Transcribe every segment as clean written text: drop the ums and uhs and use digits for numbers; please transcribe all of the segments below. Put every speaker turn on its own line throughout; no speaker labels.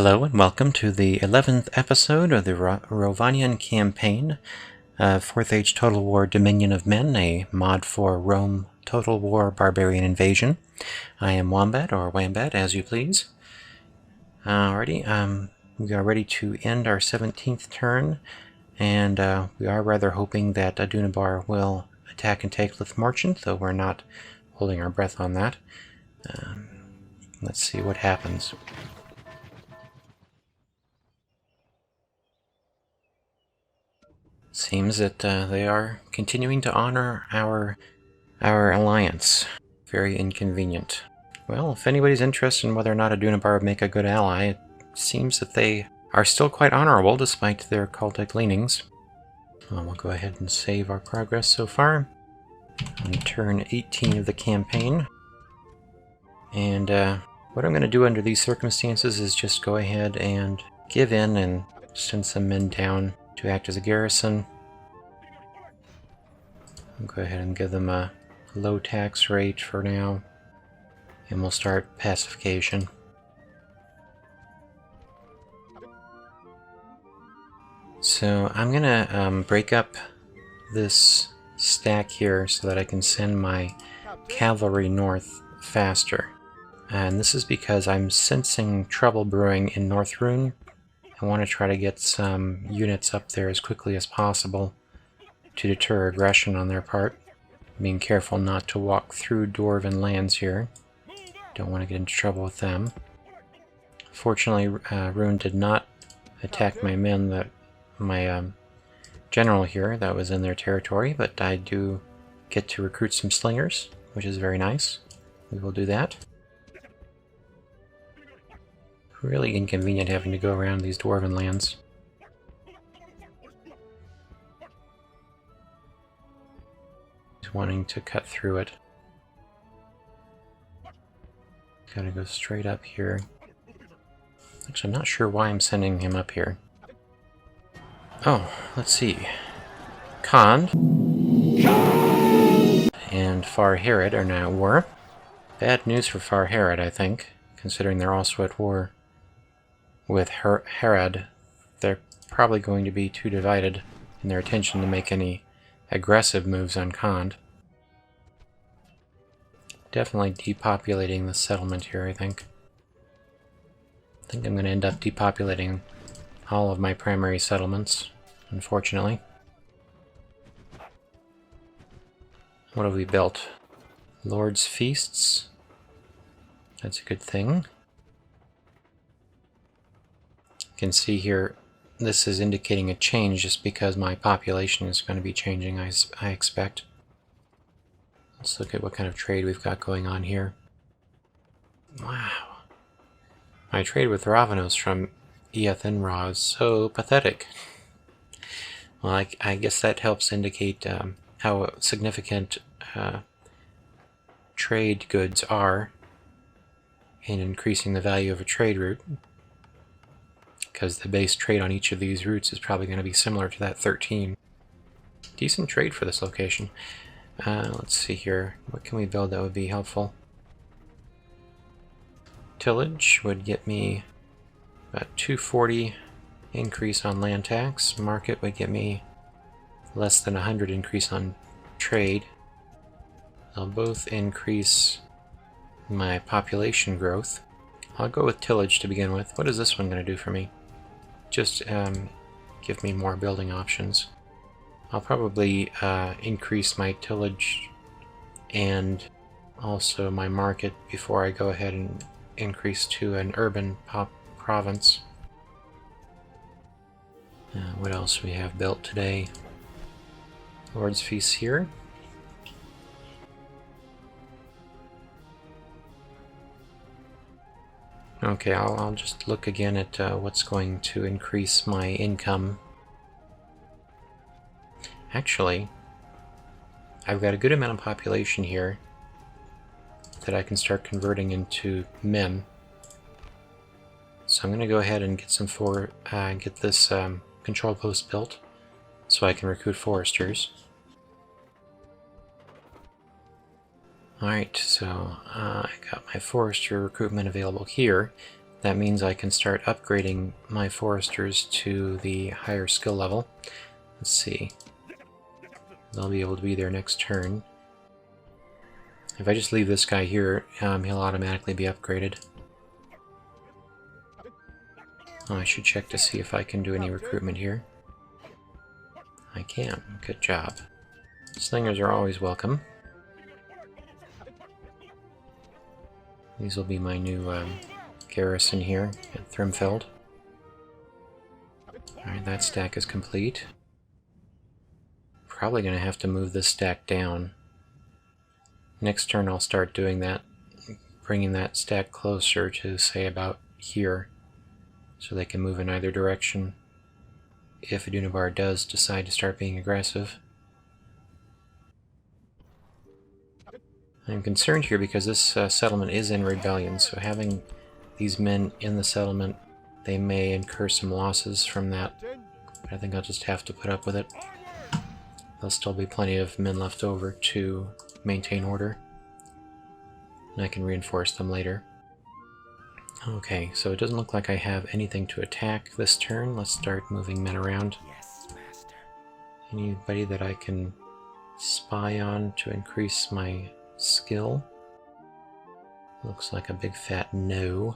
Hello and welcome to the 11th episode of the Rhovanion campaign, 4th Age Total War Dominion of Men, a mod for Rome Total War Barbarian Invasion. I am Wombat, or Wambat, as you please. Alrighty, we are ready to end our 17th turn, and we are rather hoping that Adunabar will attack and take Lith Merchant, though we're not holding our breath on that. Let's see what happens. Seems that they are continuing to honor our alliance. Very inconvenient. Well, if anybody's interested in whether or not Adunabar would make a good ally, it seems that they are still quite honorable despite their cultic leanings. Well, we'll go ahead and save our progress so far on turn 18 of the campaign. And what I'm going to do under these circumstances is just go ahead and give in and send some men down to act as a garrison. I'll go ahead and give them a low tax rate for now, and we'll start pacification. So I'm gonna break up this stack here so that I can send my cavalry north faster. And this is because I'm sensing trouble brewing in North Rune. I want to try to get some units up there as quickly as possible to deter aggression on their part. Being careful not to walk through Dwarven lands here. Don't want to get into trouble with them. Fortunately, Rune did not attack my men, my general here that was in their territory, but I do get to recruit some slingers, which is very nice. We will do that. Really inconvenient having to go around these Dwarven lands. He's wanting to cut through it. Gotta go straight up here. Actually, I'm not sure why I'm sending him up here. Oh, let's see. Khand and Far Herod are now at war. Bad news for Far Herod, I think, considering they're also at war with Herod. They're probably going to be too divided in their attention to make any aggressive moves on Khand. Definitely depopulating the settlement here, I think. I think I'm going to end up depopulating all of my primary settlements, unfortunately. What have we built? Lord's Feasts. That's a good thing. You can see here, this is indicating a change just because my population is going to be changing, I expect. Let's look at what kind of trade we've got going on here. Wow. My trade with Ravanos from Eathenra is so pathetic. Well, I guess that helps indicate how significant trade goods are in increasing the value of a trade route, because the base trade on each of these routes is probably going to be similar to that 13. Decent trade for this location. Let's see here. What can we build that would be helpful? Tillage would get me about 240 increase on land tax. Market would get me less than 100 increase on trade. They'll both increase my population growth. I'll go with tillage to begin with. What is this one going to do for me? Just give me more building options. I'll probably increase my tillage and also my market before I go ahead and increase to an urban province. What else we have built today? Lord's Feast here. Okay, I'll just look again at what's going to increase my income. Actually, I've got a good amount of population here that I can start converting into men. So I'm going to go ahead and get some get this control post built so I can recruit foresters. Alright, so I got my forester recruitment available here. That means I can start upgrading my foresters to the higher skill level. Let's see. They'll be able to be there next turn. If I just leave this guy here, he'll automatically be upgraded. Oh, I should check to see if I can do any recruitment here. I can. Good job. Slingers are always welcome. These will be my new garrison here at Thrimfeld. Alright, that stack is complete. Probably going to have to move this stack down. Next turn I'll start doing that, bringing that stack closer to, say, about here, so they can move in either direction if Adunabar does decide to start being aggressive. I'm concerned here because this settlement is in rebellion, so having these men in the settlement, they may incur some losses from that. But I think I'll just have to put up with it. There'll still be plenty of men left over to maintain order, and I can reinforce them later. Okay, so it doesn't look like I have anything to attack this turn. Let's start moving men around.
Yes, master.
Anybody that I can spy on to increase my skill? Looks like a big fat no.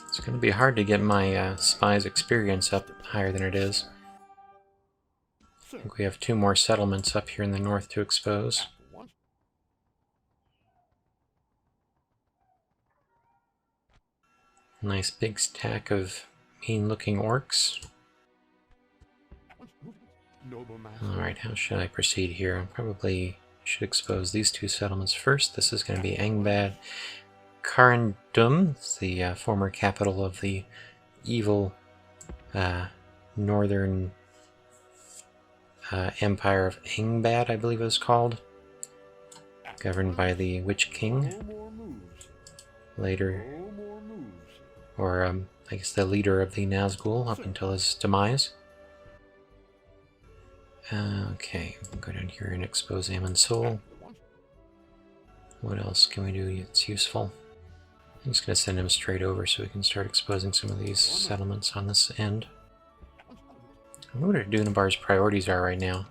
It's going to be hard to get my spy's experience up higher than it is. I think we have 2 more settlements up here in the north to expose. Nice big stack of mean-looking orcs. Alright, how should I proceed here? I probably should expose these 2 settlements first. This is going to be Angbad Carindum, the former capital of the evil northern Empire of Angbad, I believe it was called, governed by the Witch King, later, or I guess the leader of the Nazgul up until his demise. Okay, we'll go down here and expose Amon Sol. What else can we do that's useful? I'm just going to send him straight over so we can start exposing some of these settlements on this end. I wonder what Adunabar's priorities are right now.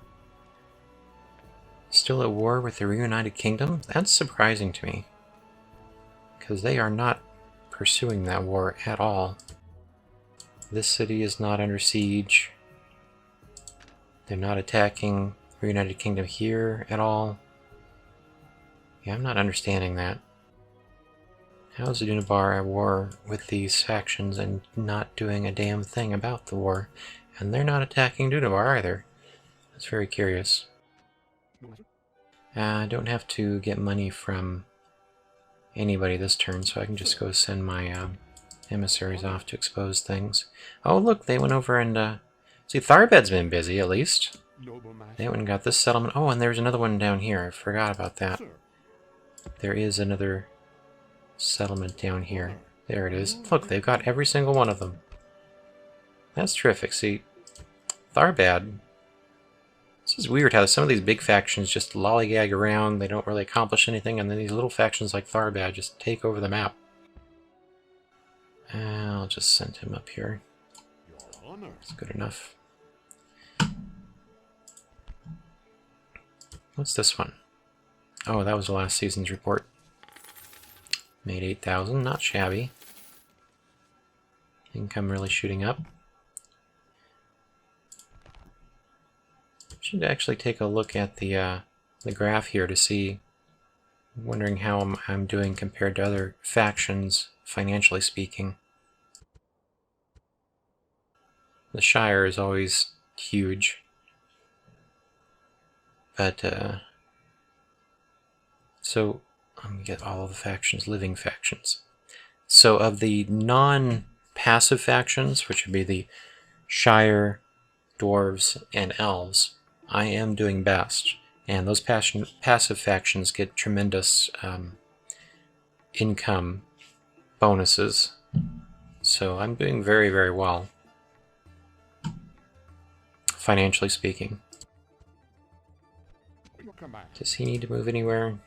Still at war with the reunited kingdom? That's surprising to me, because they are not pursuing that war at all. This city is not under siege. They're not attacking the reunited kingdom here at all. Yeah, I'm not understanding that. How is Adunabar at war with these factions and not doing a damn thing about the war? And they're not attacking Adunabar either. That's very curious. I don't have to get money from anybody this turn, so I can just go send my emissaries off to expose things. Oh look, they went over and see, Tharbad's been busy at least. They went and got this settlement. Oh, and there's another one down here. I forgot about that. There is another settlement down here. There it is. Look, they've got every single one of them. That's terrific. See, Tharbad, this is weird how some of these big factions just lollygag around, they don't really accomplish anything, and then these little factions like Tharbad just take over the map. I'll just send him up here. That's good enough. What's this one? Oh, that was the last season's report. Made 8,000, not shabby. Income really shooting up. Should actually take a look at the graph here to see, wondering how I'm doing compared to other factions, financially speaking. The Shire is always huge, but so let me get all of the factions, living factions. So of the non-passive factions, which would be the Shire, Dwarves, and Elves, I am doing best, and those passive factions get tremendous income bonuses, so I'm doing very, very well. financially speaking. Does he need to move anywhere?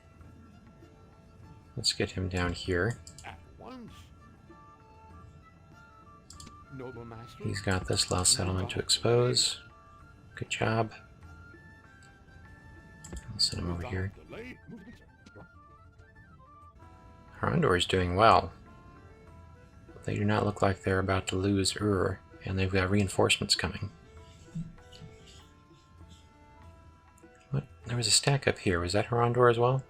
Let's get him down here. He's got this last settlement to expose. Good job. I'll send him over here. Rondor is doing well. They do not look like they're about to lose Ur, and they've got reinforcements coming. What? There was a stack up here. Was that Rondor as well?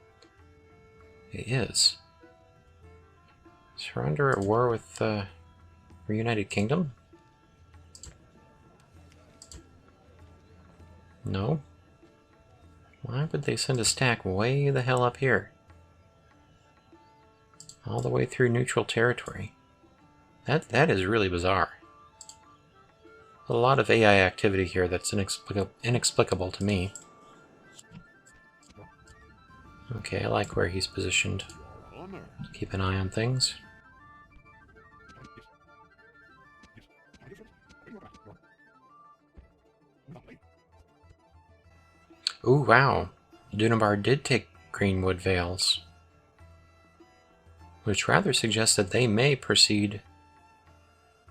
It is. Is Rondor at war with the Reunited Kingdom? No. Why would they send a stack way the hell up here? All the way through neutral territory. That is really bizarre. A lot of AI activity here that's inexplicable to me. Okay, I like where he's positioned. Keep an eye on things. Ooh, wow. Dunabar did take Greenwood Vales, which rather suggests that they may proceed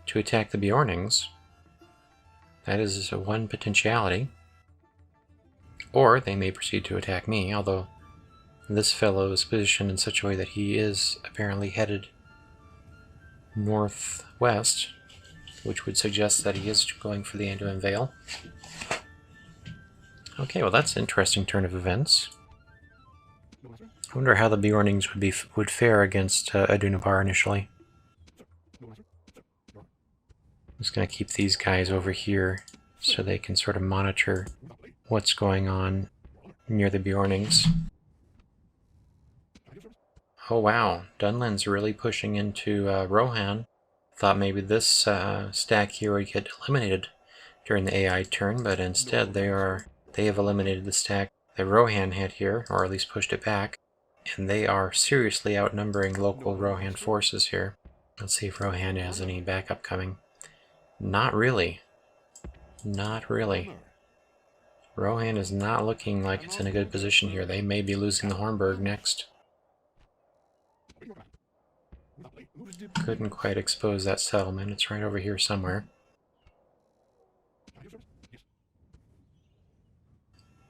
to attack the Bjornings. That is one potentiality. Or they may proceed to attack me, although this fellow is positioned in such a way that he is apparently headed northwest, which would suggest that he is going for the Anduin Vale. Okay, well that's an interesting turn of events. I wonder how the Bjornings would fare against Adunabar initially. I'm just going to keep these guys over here so they can sort of monitor what's going on near the Bjornings. Oh wow, Dunland's really pushing into Rohan. Thought maybe this stack here would get eliminated during the AI turn, but instead they have eliminated the stack that Rohan had here, or at least pushed it back, and they are seriously outnumbering local Rohan forces here. Let's see if Rohan has any backup coming. Not really. Not really. Rohan is not looking like it's in a good position here. They may be losing the Hornburg next. Couldn't quite expose that settlement. It's right over here somewhere.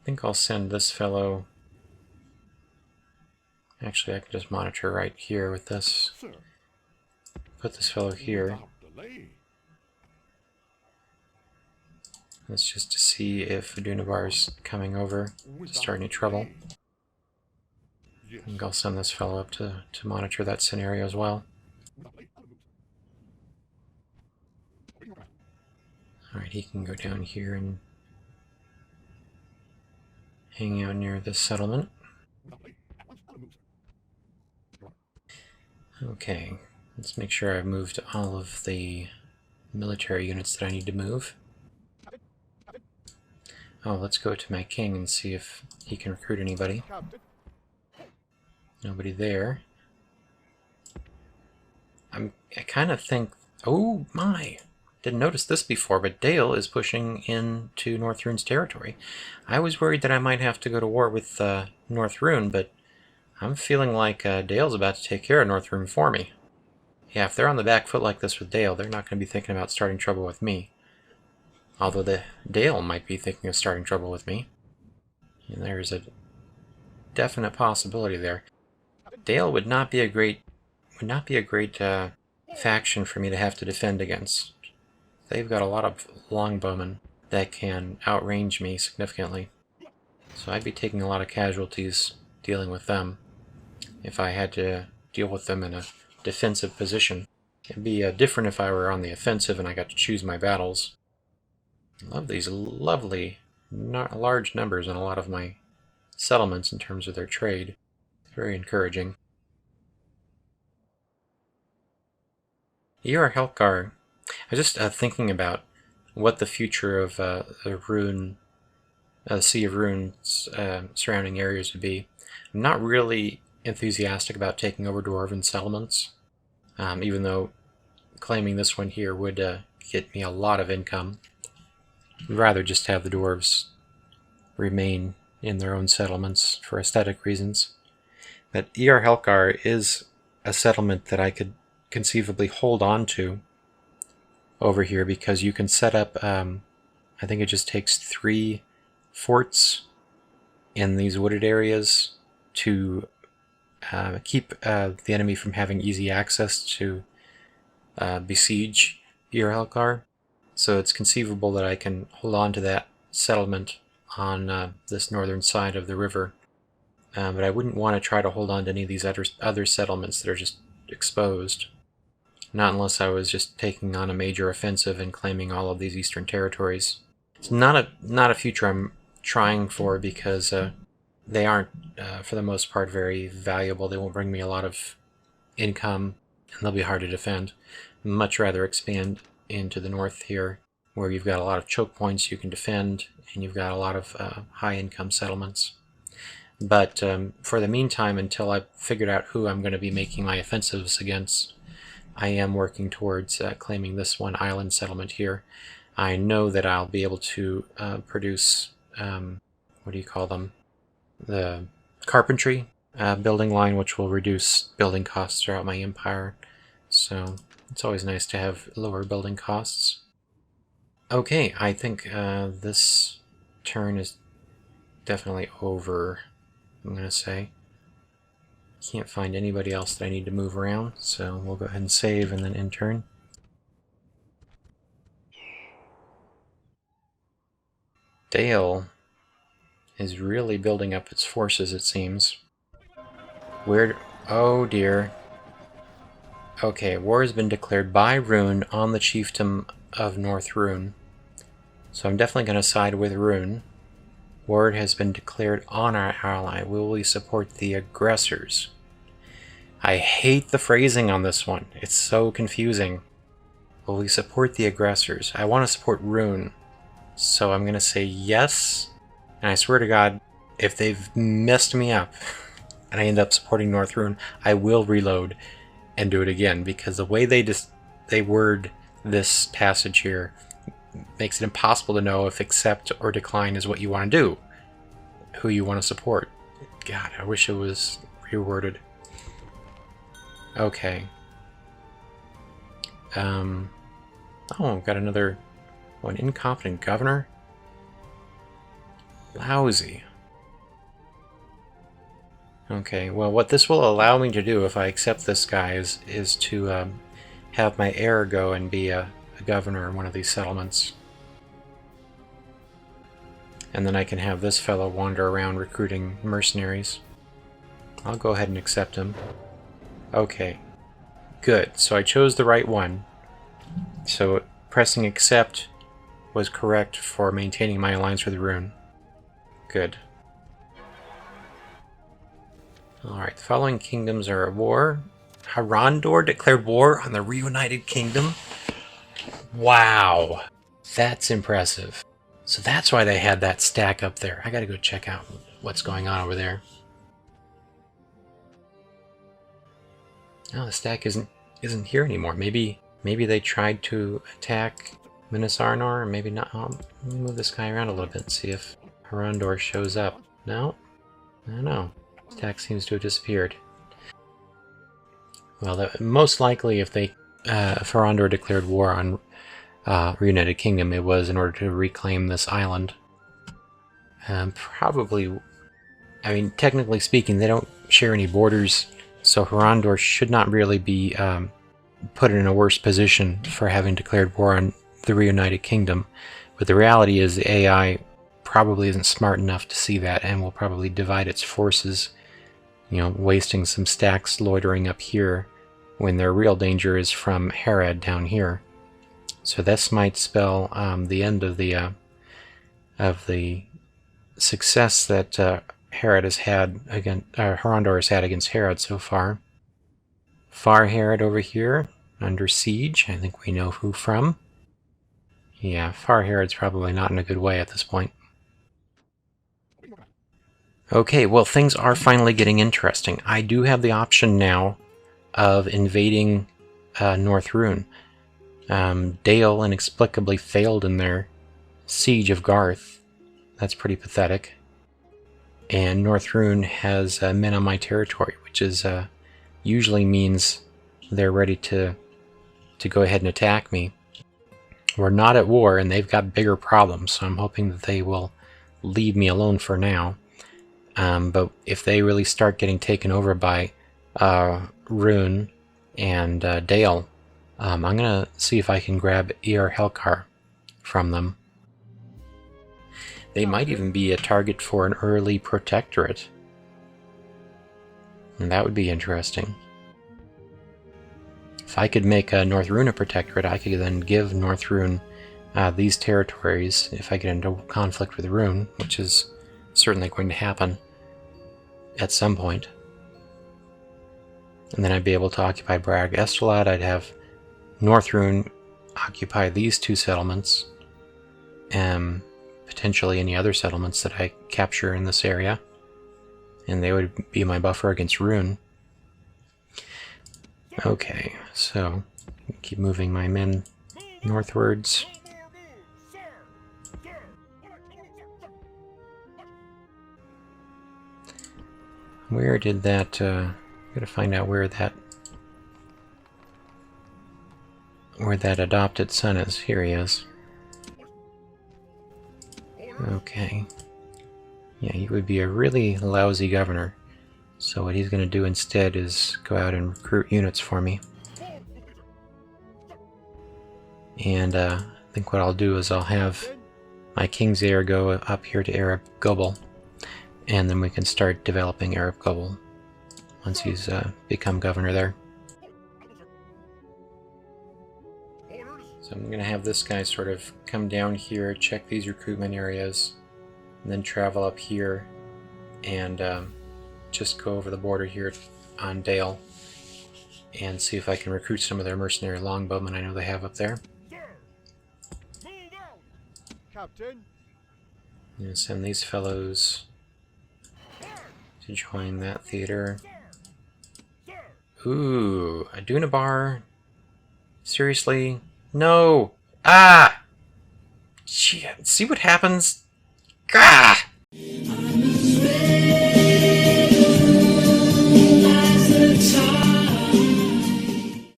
I think I'll send this fellow... Actually, I can just monitor right here with this. Put this fellow here. That's just to see if Adunabar's coming over to start any trouble. I think I'll send this fellow up to monitor that scenario as well. Alright, he can go down here and hang out near this settlement. Okay, let's make sure I've moved all of the military units that I need to move. Oh, let's go to my king and see if he can recruit anybody. Nobody there. I kind of think... Oh my! Didn't notice this before, but Dale is pushing into North Rune's territory. I was worried that I might have to go to war with North Rune, but I'm feeling like Dale's about to take care of North Rune for me. Yeah, if they're on the back foot like this with Dale, they're not going to be thinking about starting trouble with me. Although Dale might be thinking of starting trouble with me. And there's a definite possibility there. Dale would not be a great faction for me to have to defend against. They've got a lot of longbowmen that can outrange me significantly. So I'd be taking a lot of casualties dealing with them if I had to deal with them in a defensive position. It'd be different if I were on the offensive and I got to choose my battles. I love these lovely large numbers in a lot of my settlements in terms of their trade. It's very encouraging. J.R.R. Helkar. I was just thinking about what the future of the Sea of Rune's surrounding areas would be. I'm not really enthusiastic about taking over Dwarven settlements, even though claiming this one here would get me a lot of income. I'd rather just have the dwarves remain in their own settlements for aesthetic reasons. But E.R. Helkar is a settlement that I could conceivably hold on to over here, because you can set up, I think it just takes 3 forts in these wooded areas to keep the enemy from having easy access to besiege E.R. Helkar. So it's conceivable that I can hold on to that settlement on this northern side of the river. But I wouldn't want to try to hold on to any of these other settlements that are just exposed. Not unless I was just taking on a major offensive and claiming all of these eastern territories. It's not a future I'm trying for, because they aren't, for the most part, very valuable. They won't bring me a lot of income, and they'll be hard to defend. I'd much rather expand into the north here, where you've got a lot of choke points you can defend, and you've got a lot of high-income settlements. But for the meantime, until I've figured out who I'm going to be making my offensives against, I am working towards claiming this one island settlement here. I know that I'll be able to produce, what do you call them? The carpentry building line, which will reduce building costs throughout my empire. So it's always nice to have lower building costs. Okay, I think this turn is definitely over, I'm going to say. Can't find anybody else that I need to move around, so we'll go ahead and save and then end turn. Dale is really building up its forces, it seems. Oh dear. Okay, war has been declared by Rune on the chiefdom of North Rune. So I'm definitely going to side with Rune. War has been declared on our ally. Will we support the aggressors? I hate the phrasing on this one. It's so confusing. Will we support the aggressors? I want to support Rune. So I'm going to say yes. And I swear to God, if they've messed me up and I end up supporting North Rune, I will reload and do it again. Because the way they word this passage here makes it impossible to know if accept or decline is what you want to do. Who you want to support. God, I wish it was reworded. Okay. Oh, got another one. Incompetent governor? Lousy. Okay, well, what this will allow me to do if I accept this guy is to have my heir go and be a governor in one of these settlements. And then I can have this fellow wander around recruiting mercenaries. I'll go ahead and accept him. Okay, good. So I chose the right one. So pressing accept was correct for maintaining my alliance with Rune. Good. Alright, the following kingdoms are at war. Harondor declared war on the reunited kingdom. Wow, that's impressive. So that's why they had that stack up there. I gotta go check out what's going on over there. Oh, the stack isn't here anymore. Maybe they tried to attack Minas Arnor, or maybe not. Oh, let me move this guy around a little bit and see if Harondor shows up. No? I don't know. The stack seems to have disappeared. Well, most likely if Harondor declared war on Reunited Kingdom, it was in order to reclaim this island. Probably, I mean, technically speaking, they don't share any borders, so Harondor should not really be put in a worse position for having declared war on the Reunited Kingdom. But the reality is the AI probably isn't smart enough to see that and will probably divide its forces, you know, wasting some stacks loitering up here when their real danger is from Harad down here. So this might spell the end of the success that Harad has had against Harondor has had against Harad so far. Far Harad over here under siege. I think we know who from. Yeah, Far Harad's probably not in a good way at this point. Okay, well, things are finally getting interesting. I do have the option now of invading North Rune. Dale inexplicably failed in their siege of Garth. That's pretty pathetic. And North Rune has men on my territory, which is usually means they're ready to go ahead and attack me. We're not at war, and they've got bigger problems, so I'm hoping that they will leave me alone for now. But if they really start getting taken over by Rune and Dale, I'm going to see if I can grab J.r.r. Helkar from them. They might even be a target for an early protectorate. And that would be interesting. If I could make North Rune a protectorate, I could then give North Rune these territories if I get into conflict with Rune, which is certainly going to happen at some point. And then I'd be able to occupy Brag Estelad. I'd have North Rune occupy these two settlements, and potentially any other settlements that I capture in this area. And they would be my buffer against Rune. Okay, so keep moving my men northwards. Where did that, gotta find out where that adopted son is. Here he is. Okay. Yeah, he would be a really lousy governor. So what he's going to do instead is go out and recruit units for me. And I think what I'll do is I'll have my King's Heir go up here to Arab Gobel. And then we can start developing Arab Gobel once he's become governor there. So I'm going to have this guy sort of come down here, check these recruitment areas, and then travel up here and just go over the border here on Dale and see if I can recruit some of their mercenary longbowmen I know they have up there.
Captain.
And send these fellows to join that theater. Ooh, a Dunabar? Seriously? No! Ah! Gee, see what happens? Ah!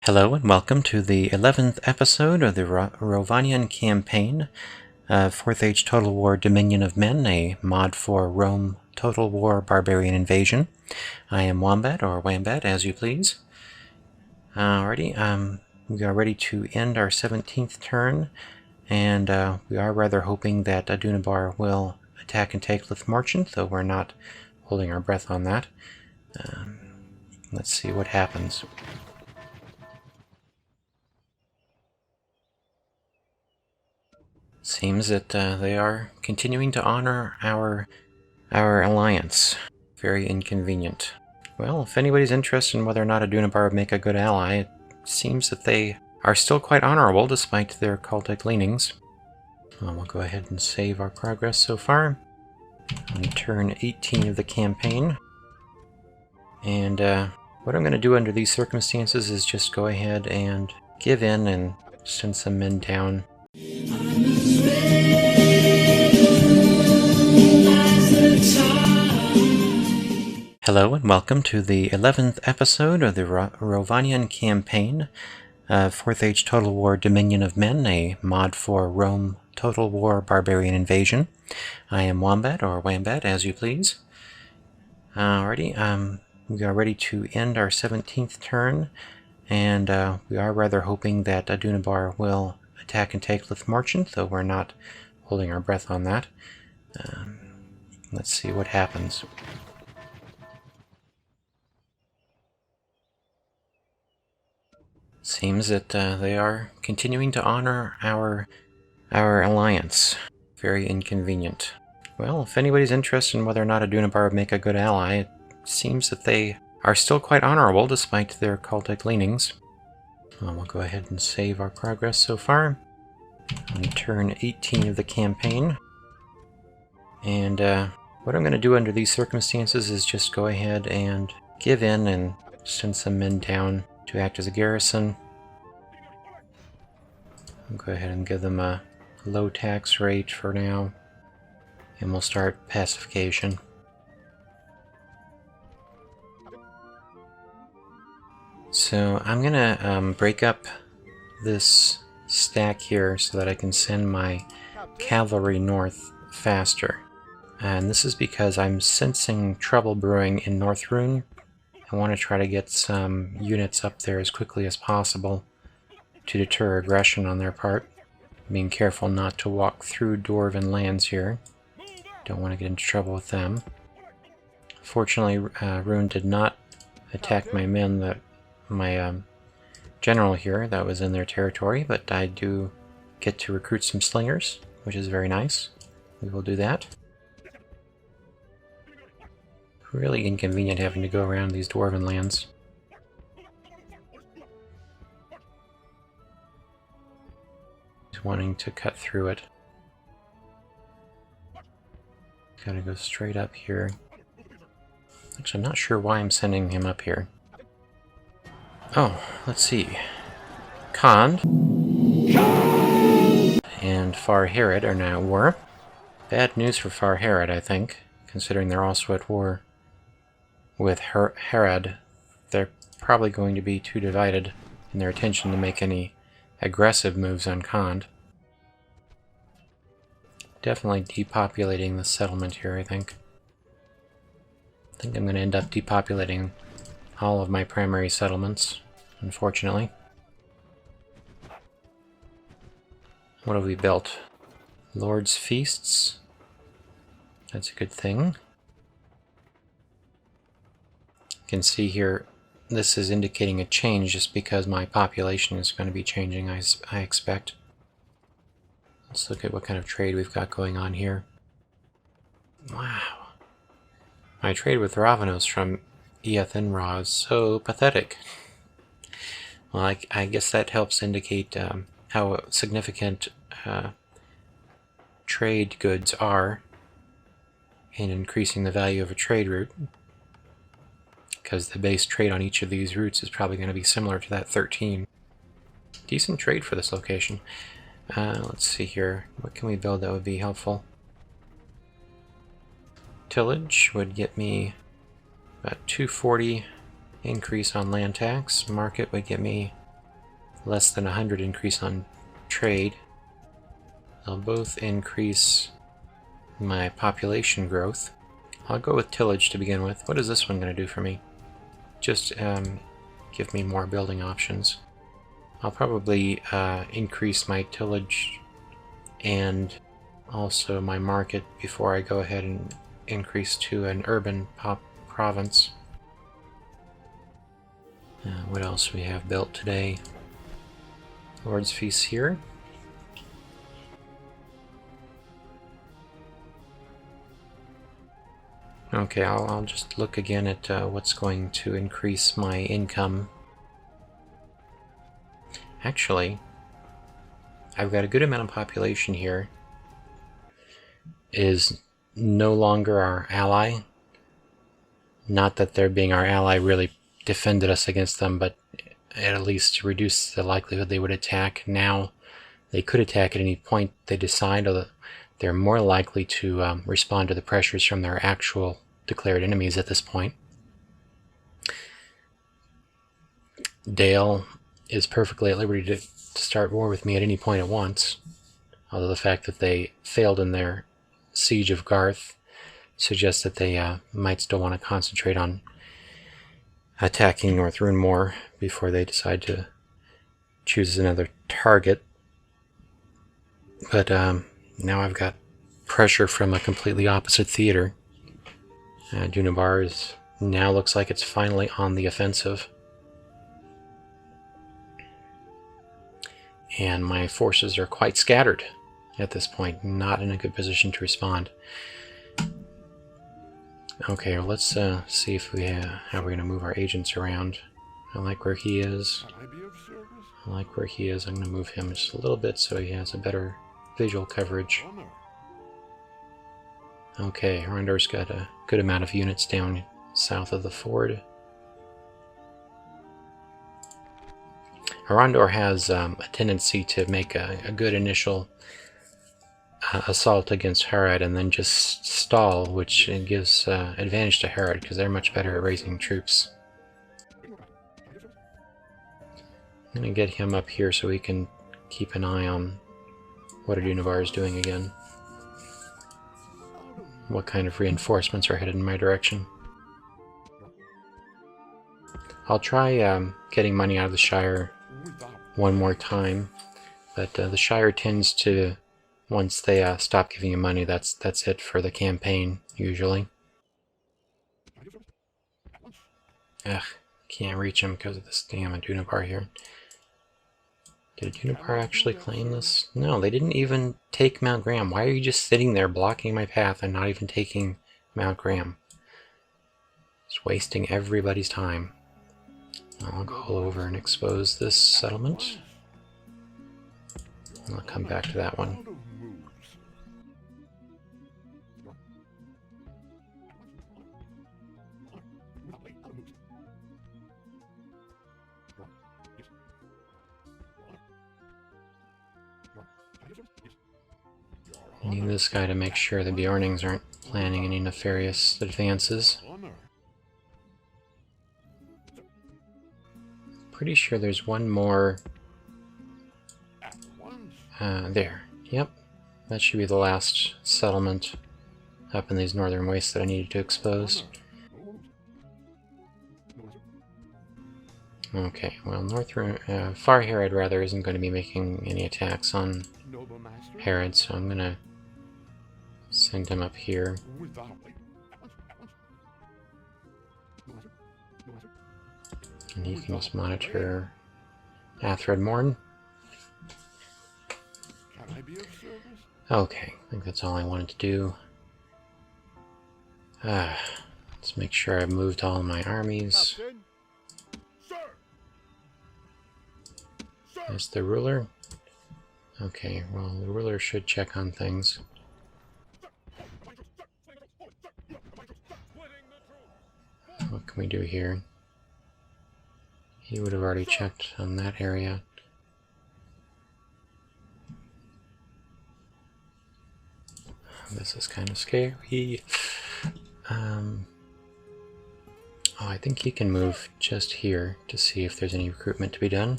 Hello and welcome to the 11th episode of the Rhovanion campaign, 4th Age Total War Dominion of Men, a mod for Rome Total War Barbarian Invasion. I am Wombat, or Wambat, as you please. Alrighty, we are ready to end our 17th turn, and we are rather hoping that Dunabar will attack and take Lithmorchant, though we're not holding our breath on that. Let's see what happens. Seems that they are continuing to honor our alliance. Very inconvenient. Well, if anybody's interested in whether or not a Dunabar would make a good ally, it seems that they are still quite honorable despite their cultic leanings. Well, we'll go ahead and save our progress so far. On turn 18 of the campaign. And what I'm going to do under these circumstances is just go ahead and give in and send some men down. Hello and welcome to the 11th episode of the Rhovanion campaign, 4th Age Total War Dominion of Men, a mod for Rome Total War Barbarian Invasion. I am Wombat, or Wambat, as you please. Alrighty, we are ready to end our 17th turn, and we are rather hoping that Dunabar will attack and take Lithmorchant, though we're not holding our breath on that. Let's see what happens. Seems that they are continuing to honor our alliance. Very inconvenient. Well, if anybody's interested in whether or not a Dunabar would make a good ally, it seems that they are still quite honorable despite their cultic leanings. Well, we'll go ahead and save our progress so far. On turn 18 of the campaign. And what I'm going to do under these circumstances is just go ahead and give in and send some men down to act as a garrison. I'll go ahead and give them a low tax rate for now, and we'll start pacification. So I'm gonna break up this stack here so that I can send my cavalry north faster. And this is because I'm sensing trouble brewing in North Rune. I want to try to get some units up there as quickly as possible to deter aggression on their part. Being careful not to walk through Dwarven lands here. Don't want to get into trouble with them. Fortunately, Rune did not attack my men, my general here that was in their territory, but I do get to recruit some slingers, which is very nice. We will do that. Really inconvenient having to go around these Dwarven lands. Just wanting to cut through it. Gotta go straight up here. Actually, I'm not sure why I'm sending him up here. Oh, let's see. Khand and Far Herod are now at war. Bad news for Far Herod, I think, considering they're also at war with Herod. They're probably going to be too divided in their attention to make any aggressive moves on Khand. Definitely depopulating the settlement here, I think. I think I'm going to end up depopulating all of my primary settlements, unfortunately. What have we built? Lord's Feasts. That's a good thing. You can see here, this is indicating a change just because my population is going to be changing, I expect. Let's look at what kind of trade we've got going on here. Wow. My trade with Rhovanos from Eothenra is so pathetic. Well, I guess that helps indicate how significant trade goods are in increasing the value of a trade route, because the base trade on each of these routes is probably going to be similar to that 13. Decent trade for this location. Let's see here. What can we build that would be helpful? Tillage would get me about 240 increase on land tax. Market would get me less than 100 increase on trade. They'll both increase my population growth. I'll go with tillage to begin with. What is this one going to do for me? Just give me more building options. I'll probably increase my tillage and also my market before I go ahead and increase to an urban province. What else we have built today? Lord's Feast here. Okay, I'll just look again at what's going to increase my income. Actually, I've got a good amount of population here. Is no longer our ally. Not that their being our ally really defended us against them, but at least reduced the likelihood they would attack. Now they could attack at any point they decide, although they're more likely to respond to the pressures from their actual declared enemies at this point. Dale is perfectly at liberty to start war with me at any point at once, although the fact that they failed in their siege of Garth suggests that they might still want to concentrate on attacking North Rune more before they decide to choose another target. But now I've got pressure from a completely opposite theater. Dunabar is now looks like it's finally on the offensive. And my forces are quite scattered at this point, not in a good position to respond. Okay, well, let's see if how we're going to move our agents around. I like where he is. I like where he is. I'm going to move him just a little bit so he has a better visual coverage. Okay, Arondor's got a good amount of units down south of the ford. Arondor has a tendency to make a good initial assault against Tharbad and then just stall, which gives advantage to Tharbad because they're much better at raising troops. I'm going to get him up here so we can keep an eye on what Adunavar is doing again. What kind of reinforcements are headed in my direction. I'll try getting money out of the Shire one more time, but the Shire tends to, once they stop giving you money, that's it for the campaign, usually. Ugh, can't reach him because of this damn Adunavar here. Did Adunavar actually claim this? No, they didn't even take Mount Graham. Why are you just sitting there blocking my path and not even taking Mount Graham? It's wasting everybody's time. I'll go over and expose this settlement. I'll come back to that one. I need this guy to make sure the Bjornings aren't planning any nefarious advances. Pretty sure there's one more. There. Yep. That should be the last settlement up in these northern wastes that I needed to expose. Okay, well, Far Herod rather isn't going to be making any attacks on Herod, so I'm going to send him up here. And he can just monitor Athredmorn. Okay, I think that's all I wanted to do. Let's make sure I've moved all my armies. There's the ruler. Okay, well, the ruler should check on things. What can we do here? He would have already checked on that area. This is kind of scary. Oh, I think he can move just here to see if there's any recruitment to be done.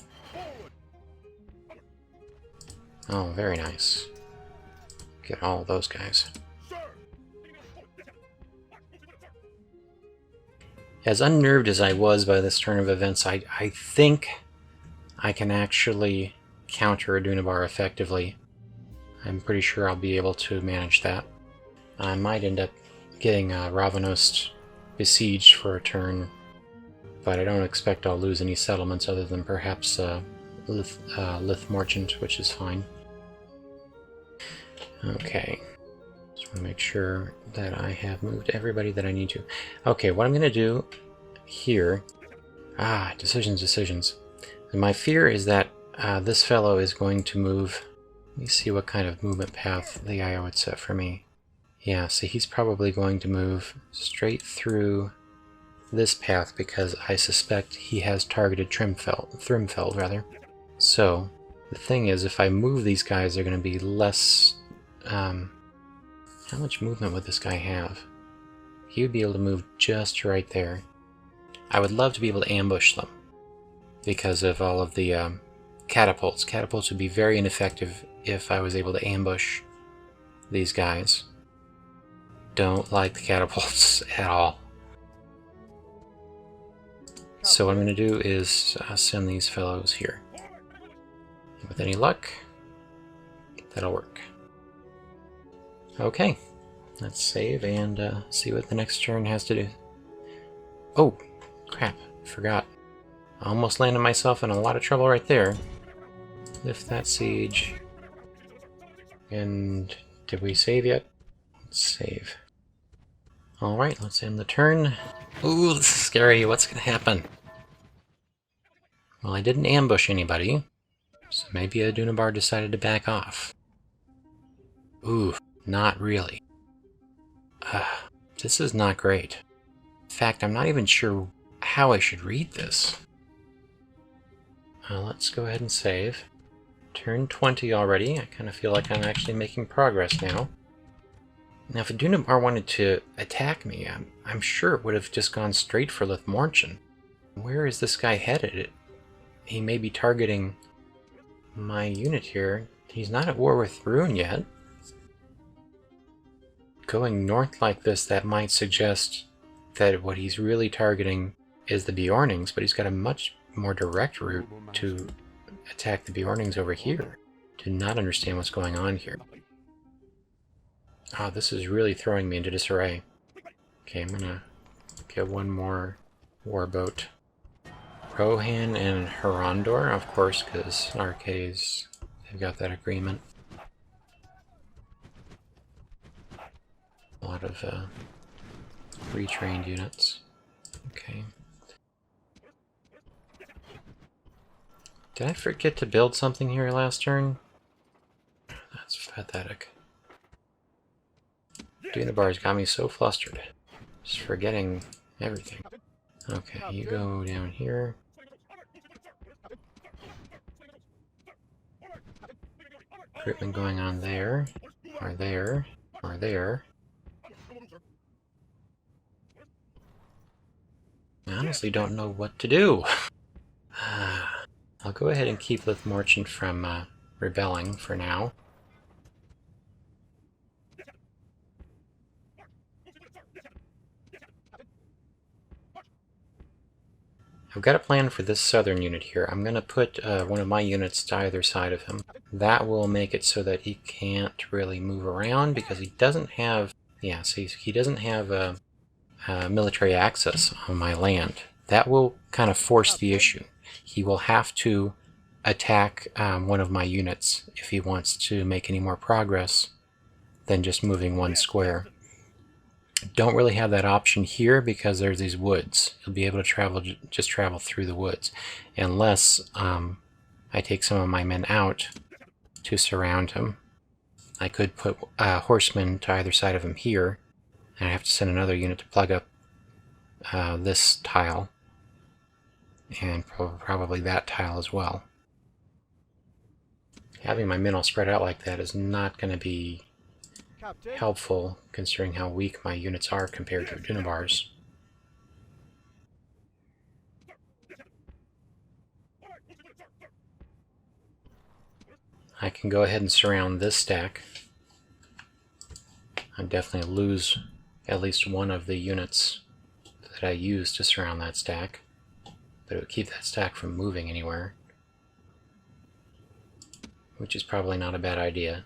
Oh, very nice. Get all of those guys. As unnerved as I was by this turn of events, I think I can actually counter Adunavar effectively. I'm pretty sure I'll be able to manage that. I might end up getting Rhovanion besieged for a turn, but I don't expect I'll lose any settlements other than perhaps Lith Merchant, which is fine. Okay, just want to make sure that I have moved everybody that I need to. Okay, what I'm going to do here... decisions. And my fear is that this fellow is going to move... Let me see what kind of movement path the IO would set for me. Yeah, so he's probably going to move straight through this path because I suspect he has targeted Thrimfeld, rather. So, the thing is, if I move these guys, they're going to be less... how much movement would this guy have? He would be able to move just right there. I would love to be able to ambush them because of all of the catapults. Catapults would be very ineffective if I was able to ambush these guys. Don't like the catapults at all. So what I'm going to do is send these fellows here. With any luck, that'll work. Okay, let's save and see what the next turn has to do. Oh, crap, forgot. I almost landed myself in a lot of trouble right there. Lift that siege. And did we save yet? Let's save. Alright, let's end the turn. Ooh, this is scary. What's going to happen? Well, I didn't ambush anybody, so maybe Adunavar decided to back off. Ooh, not really. This is not great. In fact, I'm not even sure how I should read this. Let's go ahead and save. Turn 20 already. I kind of feel like I'm actually making progress now. Now, if a Dunabar wanted to attack me, I'm sure it would have just gone straight for Lithmorchen. Where is this guy headed? He may be targeting my unit here. He's not at war with Rune yet. Going north like this, that might suggest that what he's really targeting is the Bjornings, but he's got a much more direct route to attack the Bjornings over here. Do not understand what's going on here. Oh, this is really throwing me into disarray. Okay, I'm gonna get one more warboat. Rohan and Herondor, of course, because Arcaes, they've got that agreement. A lot of retrained units. Okay. Did I forget to build something here last turn? That's pathetic. Dunabar's got me so flustered. Just forgetting everything. Okay, you go down here. Recruitment going on there, or there, or there. I honestly don't know what to do. I'll go ahead and keep Lithmorchen from rebelling for now. I've got a plan for this southern unit here. I'm going to put one of my units to either side of him. That will make it so that he can't really move around because he doesn't have... Yeah, see, he doesn't have military access on my land. That will kind of force the issue. He will have to attack one of my units if he wants to make any more progress than just moving one square. Don't really have that option here because there's these woods. You'll be able to just travel through the woods, unless I take some of my men out to surround him. I could put horsemen to either side of him here, and I have to send another unit to plug up this tile, and probably that tile as well. Having my men all spread out like that is not going to be helpful, considering how weak my units are compared to Dunabar's. I can go ahead and surround this stack. I'd definitely lose at least one of the units that I used to surround that stack, but it would keep that stack from moving anywhere, which is probably not a bad idea.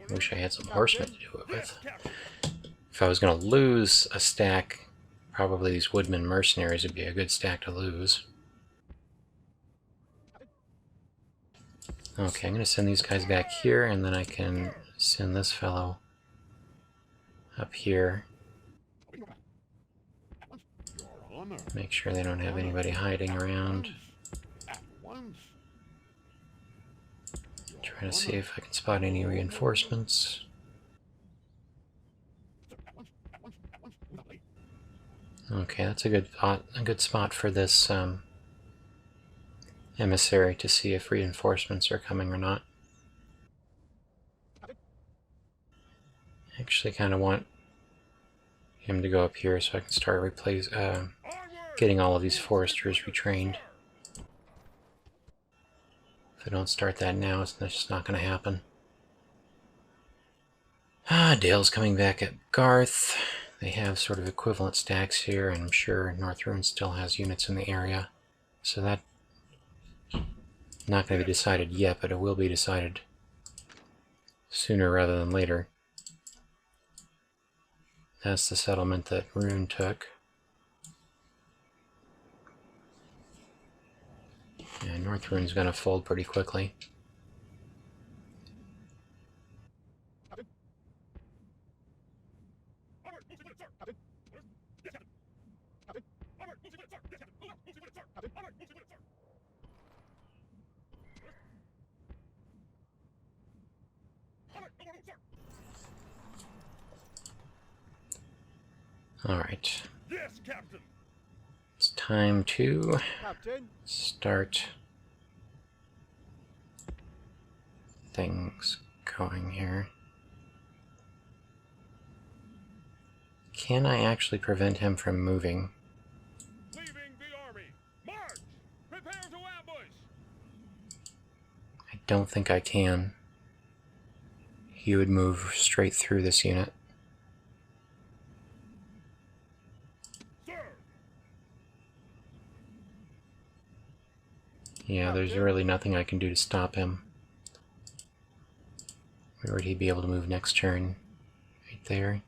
I wish I had some horsemen to do it with. If I was going to lose a stack, probably these woodman mercenaries would be a good stack to lose. Okay, I'm going to send these guys back here, and then I can send this fellow up here. Make sure they don't have anybody hiding around. Try to see if I can spot any reinforcements. Okay, that's a good spot for this emissary to see if reinforcements are coming or not. I actually kind of want him to go up here so I can start getting all of these foresters retrained. If I don't start that now, it's just not going to happen. Dale's coming back at Garth. They have sort of equivalent stacks here, and I'm sure North Rune still has units in the area. So that's not going to be decided yet, but it will be decided sooner rather than later. That's the settlement that Rune took. And North Rune's going to fold pretty quickly. Alright,
Captain.
It's time to
Captain.
start things going here. Can I actually prevent him from moving?
Leaving the army. March! Prepare to ambush!
I don't think I can. He would move straight through this unit.
Sir!
Yeah, there's really nothing I can do to stop him. Where would he be able to move next turn? Right there.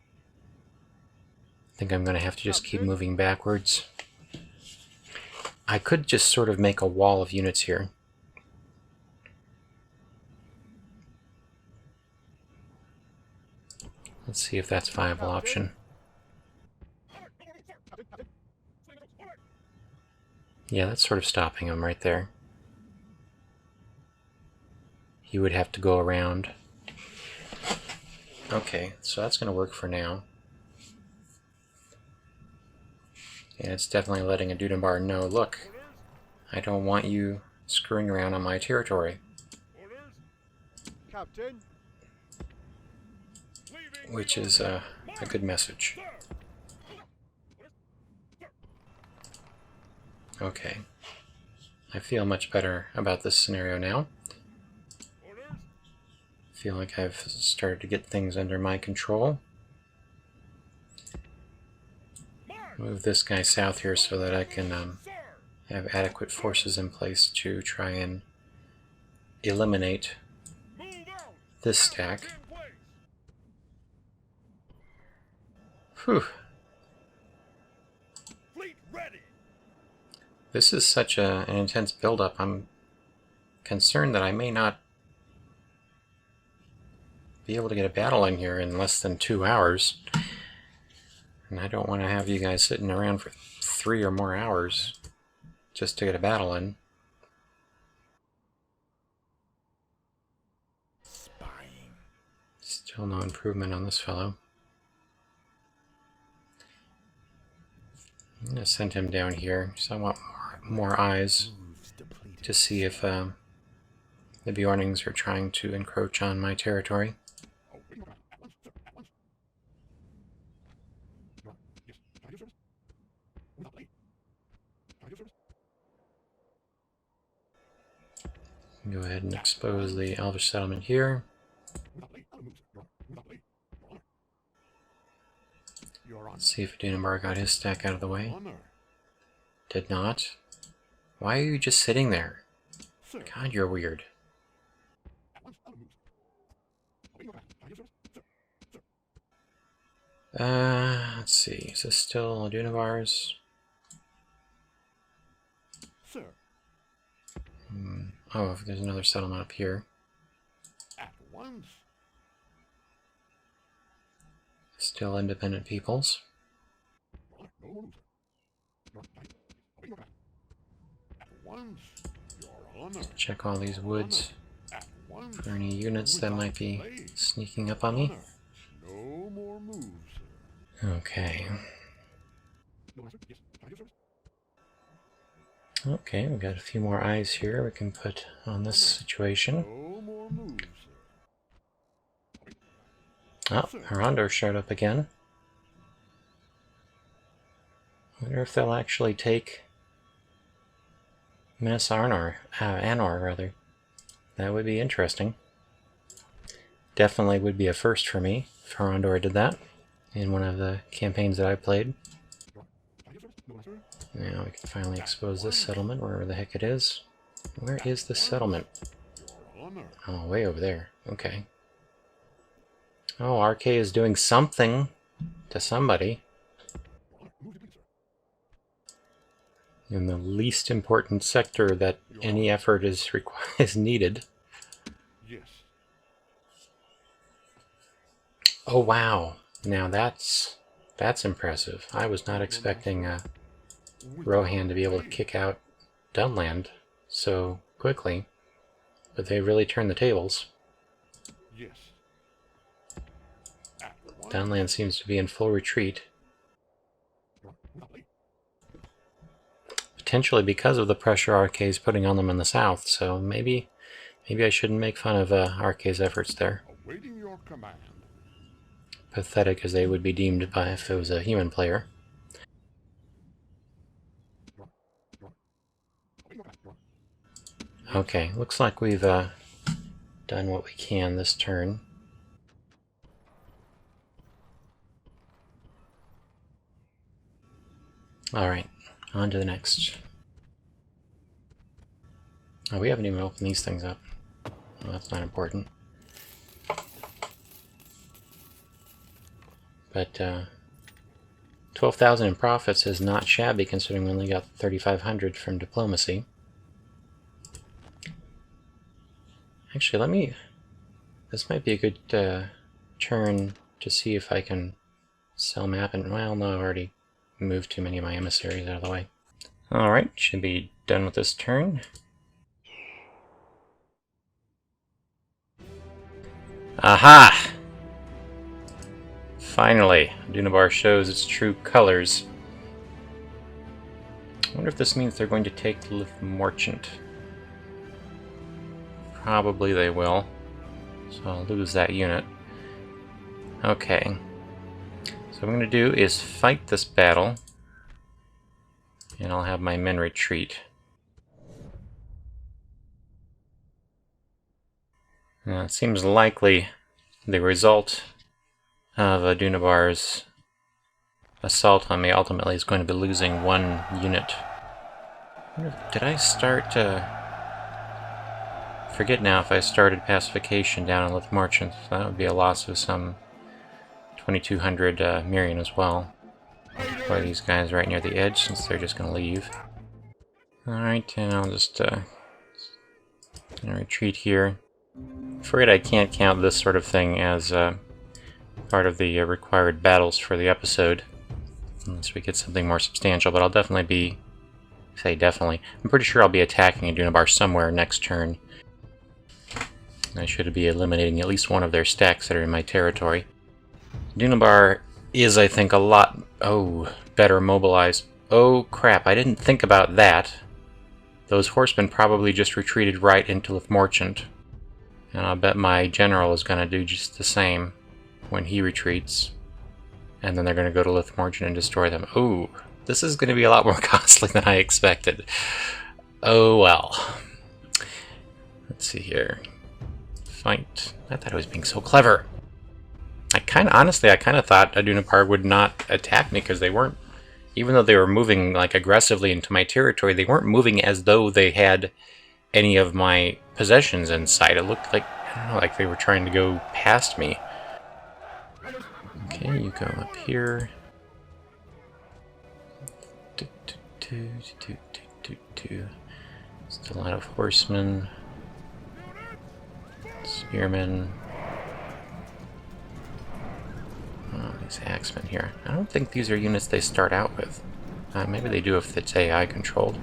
I think I'm going to have to just keep moving backwards. I could just sort of make a wall of units here. Let's see if that's a viable option. Yeah, that's sort of stopping him right there. He would have to go around. Okay, so that's going to work for now. And it's definitely letting a Dudenbar know, look, I don't want you screwing around on my territory.
Orders. Captain.
Which is a good message. Okay. I feel much better about this scenario now.
Orders.
Feel like I've started to get things under my control. Move this guy south here so that I can have adequate forces in place to try and eliminate this stack. Whew.
Fleet ready.
This is such an intense build-up. I'm concerned that I may not be able to get a battle in here in less than 2 hours. And I don't want to have you guys sitting around for 3 or more hours just to get a battle in.
Spying.
Still no improvement on this fellow. I'm going to send him down here, so I want more eyes to see if the Bjornings are trying to encroach on my territory. Go ahead and expose the Elvish settlement here. Let's see if Dudenbar got his stack out of the way. Did not. Why are you just sitting there? God, you're weird. Let's see. Is this still Dudenbar's?
Sir.
Oh, there's another settlement up here.
At once.
Still independent peoples.
At once. Your honor.
Check all these woods for any units that might be sneaking up on me.
No more moves.
Okay. Okay, we've got a few more eyes here we can put on this situation.
No more moves.
Oh, Arondor showed up again. I wonder if they'll actually take Minas Anor, rather. That would be interesting. Definitely would be a first for me if Arondor did that in one of the campaigns that I played. Now we can finally expose this settlement, wherever the heck it is. Where is the settlement? Oh, way over there. Okay. Oh, RK is doing something to somebody. In the least important sector that any effort is needed.
Yes.
Oh wow! Now that's impressive. I was not expecting Rohan to be able to kick out Dunland so quickly, but they really turned the tables.
Yes.
Dunland seems to be in full retreat. potentially because of the pressure RK's putting on them in the south, so maybe I shouldn't make fun of RK's efforts there.
Awaiting your command.
Pathetic as they would be deemed by if it was a human player. Okay, looks like we've done what we can this turn. Alright, on to the next. Oh, we haven't even opened these things up. Well, that's not important. But 12,000 in profits is not shabby considering we only got 3,500 from diplomacy. Actually, this might be a good turn to see if I can sell map and, well, no, I've already moved too many of my emissaries out of the way. Alright, should be done with this turn. Aha! Finally, Dunabar shows its true colors. I wonder if this means they're going to take Lithmorchant. Probably they will. So I'll lose that unit. Okay. So what I'm going to do is fight this battle. And I'll have my men retreat. Now, it seems likely the result of Dunabar's assault on me ultimately is going to be losing one unit. Did I start... forget now if I started pacification down in Lithmorchant. That would be a loss of some 2,200 Mirian as well. Deploy these guys right near the edge since they're just going to leave. Alright, and I'll just retreat here. I'm afraid I can't count this sort of thing as part of the required battles for the episode, unless we get something more substantial, but I'll definitely be... I'm pretty sure I'll be attacking a Dunabar somewhere next turn. I should be eliminating at least one of their stacks that are in my territory. Dunabar is, I think, a lot... better mobilized. Oh crap, I didn't think about that. Those horsemen probably just retreated right into Lithmorchant. And I'll bet my general is going to do just the same when he retreats. And then they're going to go to Lithmorchant and destroy them. Ooh, this is going to be a lot more costly than I expected. Oh well. Let's see here. Fight. I thought I was being so clever. Honestly, I kind of thought Dunabar would not attack me because they weren't, even though they were moving like aggressively into my territory, they weren't moving as though they had any of my possessions in sight. It looked like, I don't know, like they were trying to go past me. Okay, you go up here. Just a lot of horsemen. Spearmen. Oh, these axemen here. I don't think these are units they start out with. Maybe they do if it's AI controlled.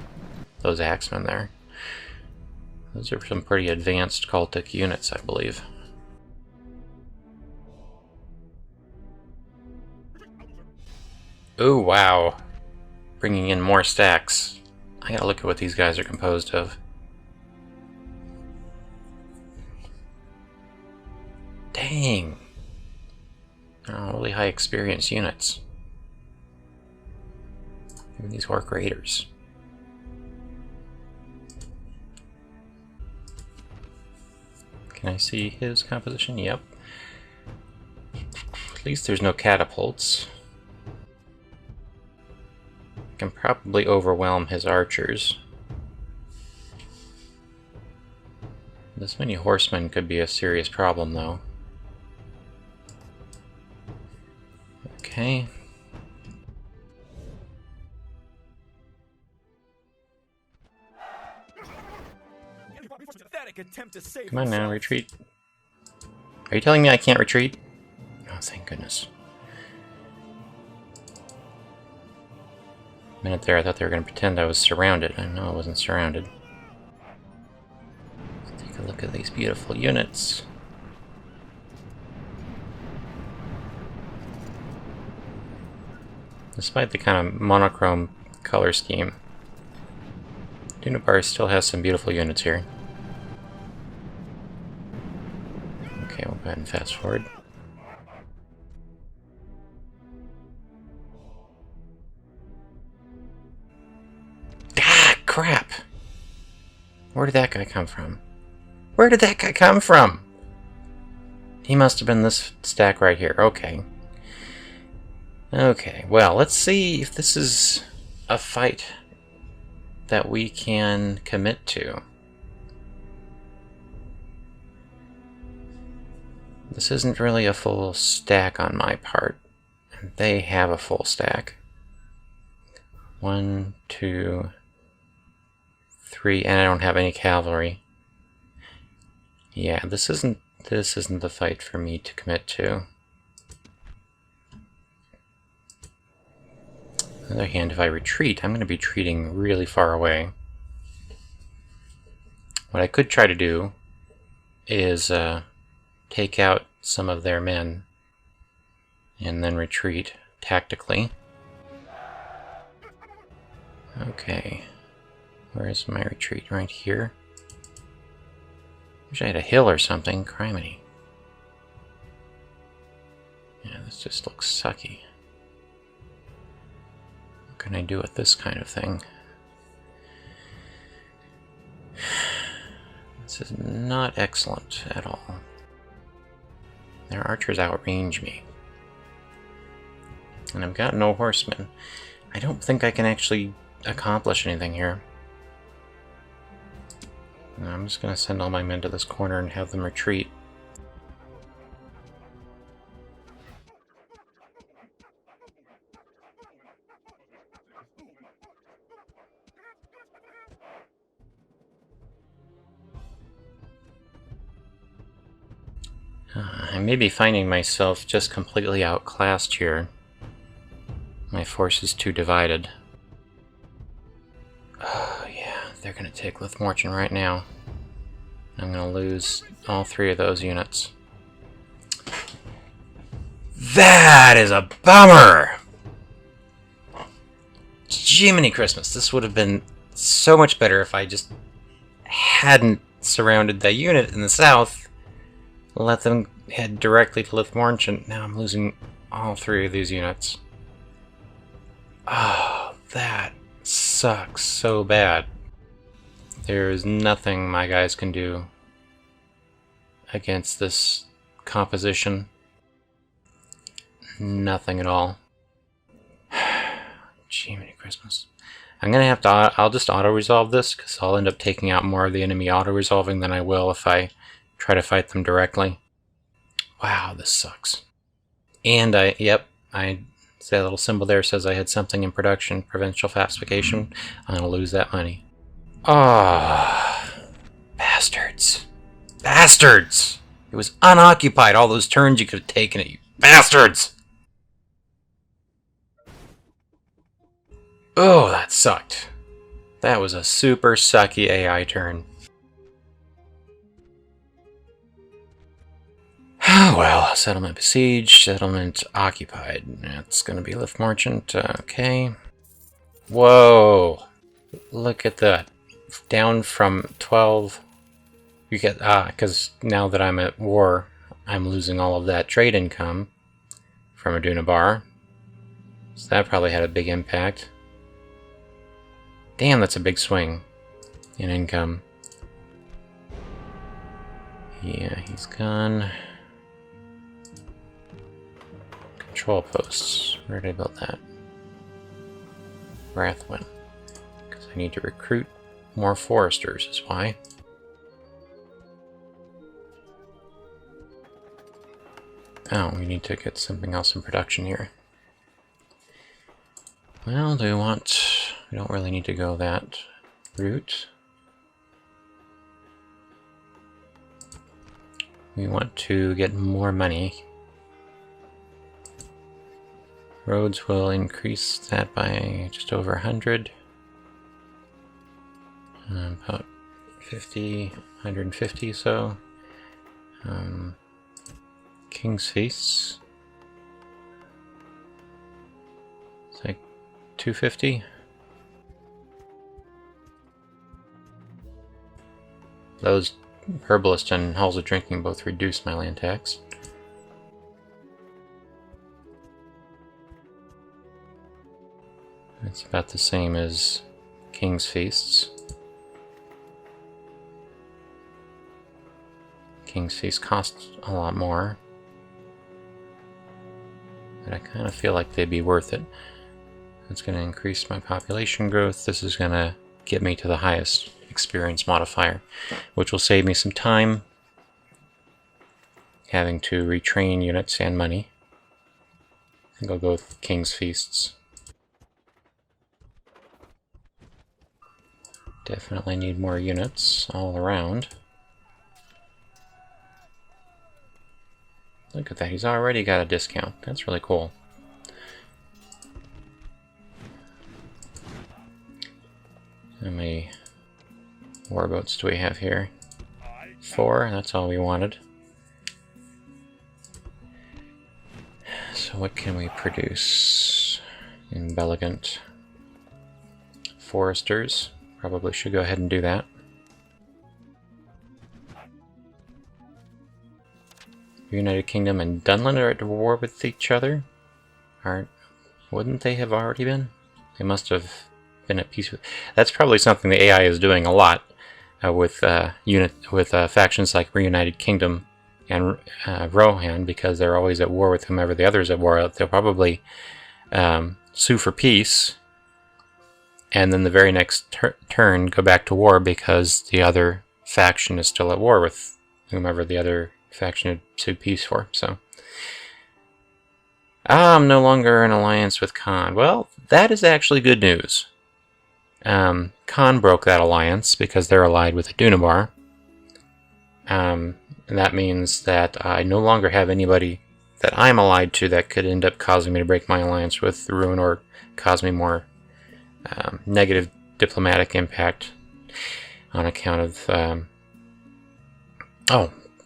Those axemen there. Those are some pretty advanced cultic units, I believe. Oh, wow. Bringing in more stacks. I gotta look at what these guys are composed of. Dang. Oh, really high experience units. Even these Orc Raiders. Can I see his composition? Yep. At least there's no catapults. Can probably overwhelm his archers. This many horsemen could be a serious problem, though. Okay. Come on now, retreat. Are you telling me I can't retreat? Oh, thank goodness. A minute there, I thought they were going to pretend I was surrounded. I know I wasn't surrounded. Let's take a look at these beautiful units. Despite the kind of monochrome color scheme, Dunabar still has some beautiful units here. Okay, we'll go ahead and fast forward. Ah, crap! Where did that guy come from? Where did that guy come from? He must have been this stack right here. Okay. Okay, well, let's see if this is a fight that we can commit to. This isn't really a full stack on my part. They have a full stack. 1, 2, 3, and I don't have any cavalry. Yeah, this isn't the fight for me to commit to. On the other hand, if I retreat, I'm going to be retreating really far away. What I could try to do is take out some of their men and then retreat tactically. Okay, where's my retreat? Right here. Wish I had a hill or something. Criminy. Yeah, this just looks sucky. What can I do with this kind of thing? This is not excellent at all. Their archers outrange me. And I've got no horsemen. I don't think I can actually accomplish anything here. I'm just going to send all my men to this corner and have them retreat. I may be finding myself just completely outclassed here. My force is too divided. Oh yeah, they're going to take Lithmorchen right now. I'm going to lose all 3 of those units. That is a bummer! Jiminy Christmas, this would have been so much better if I just hadn't surrounded that unit in the south. Let them head directly to Lithmorchen. Now I'm losing all 3 of these units. Oh, that sucks so bad. There's nothing my guys can do against this composition. Nothing at all. Jiminy Christmas. I'm gonna have to, I'll just auto-resolve this, because I'll end up taking out more of the enemy auto-resolving than I will if I try to fight them directly. Wow, this sucks. And yep, that little symbol there says I had something in production, provincial falsification. I'm gonna lose that money. Ah, oh, bastards. Bastards! It was unoccupied all those turns you could have taken it, you bastards! Oh, that sucked. That was a super sucky AI turn. Oh well, settlement besieged, settlement occupied. That's gonna be Lithmorchen, okay. Whoa! Look at that. Down from 12. You get, because now that I'm at war, I'm losing all of that trade income from Dunabar. So that probably had a big impact. Damn, that's a big swing in income. Yeah, he's gone. Control posts. Where did I build that? Wrathwin. Because I need to recruit more foresters, is why. Oh, we need to get something else in production here. Well, do we want... We don't really need to go that route. We want to get more money. Roads will increase that by just over 100. About 50, 150 so. King's Feasts. It's like 250. those Herbalist and Halls of Drinking both reduce my land tax. It's about the same as King's Feasts. King's Feast costs a lot more, but I kind of feel like they'd be worth it. It's going to increase my population growth. This is going to get me to the highest experience modifier, which will save me some time having to retrain units and money. I think I'll go with King's Feasts. Definitely need more units all around. Look at that, he's already got a discount. That's really cool. How many warboats do we have here? 4, that's all we wanted. So what can we produce? Inelegant foresters. Probably should go ahead and do that. United Kingdom and Dunland are at war with each other? Wouldn't they have already been? They must have been at peace with... That's probably something the AI is doing a lot with factions like Reunited Kingdom and Rhovanion, because they're always at war with whomever the others at war. They'll probably sue for peace, and then the very next turn go back to war because the other faction is still at war with whomever the other faction had sued peace for. So I'm no longer in alliance with Khan. Well, that is actually good news. Khan broke that alliance because they're allied with the Dunabar. And that means that I no longer have anybody that I'm allied to that could end up causing me to break my alliance with the Ruin or cause me more negative diplomatic impact on account of...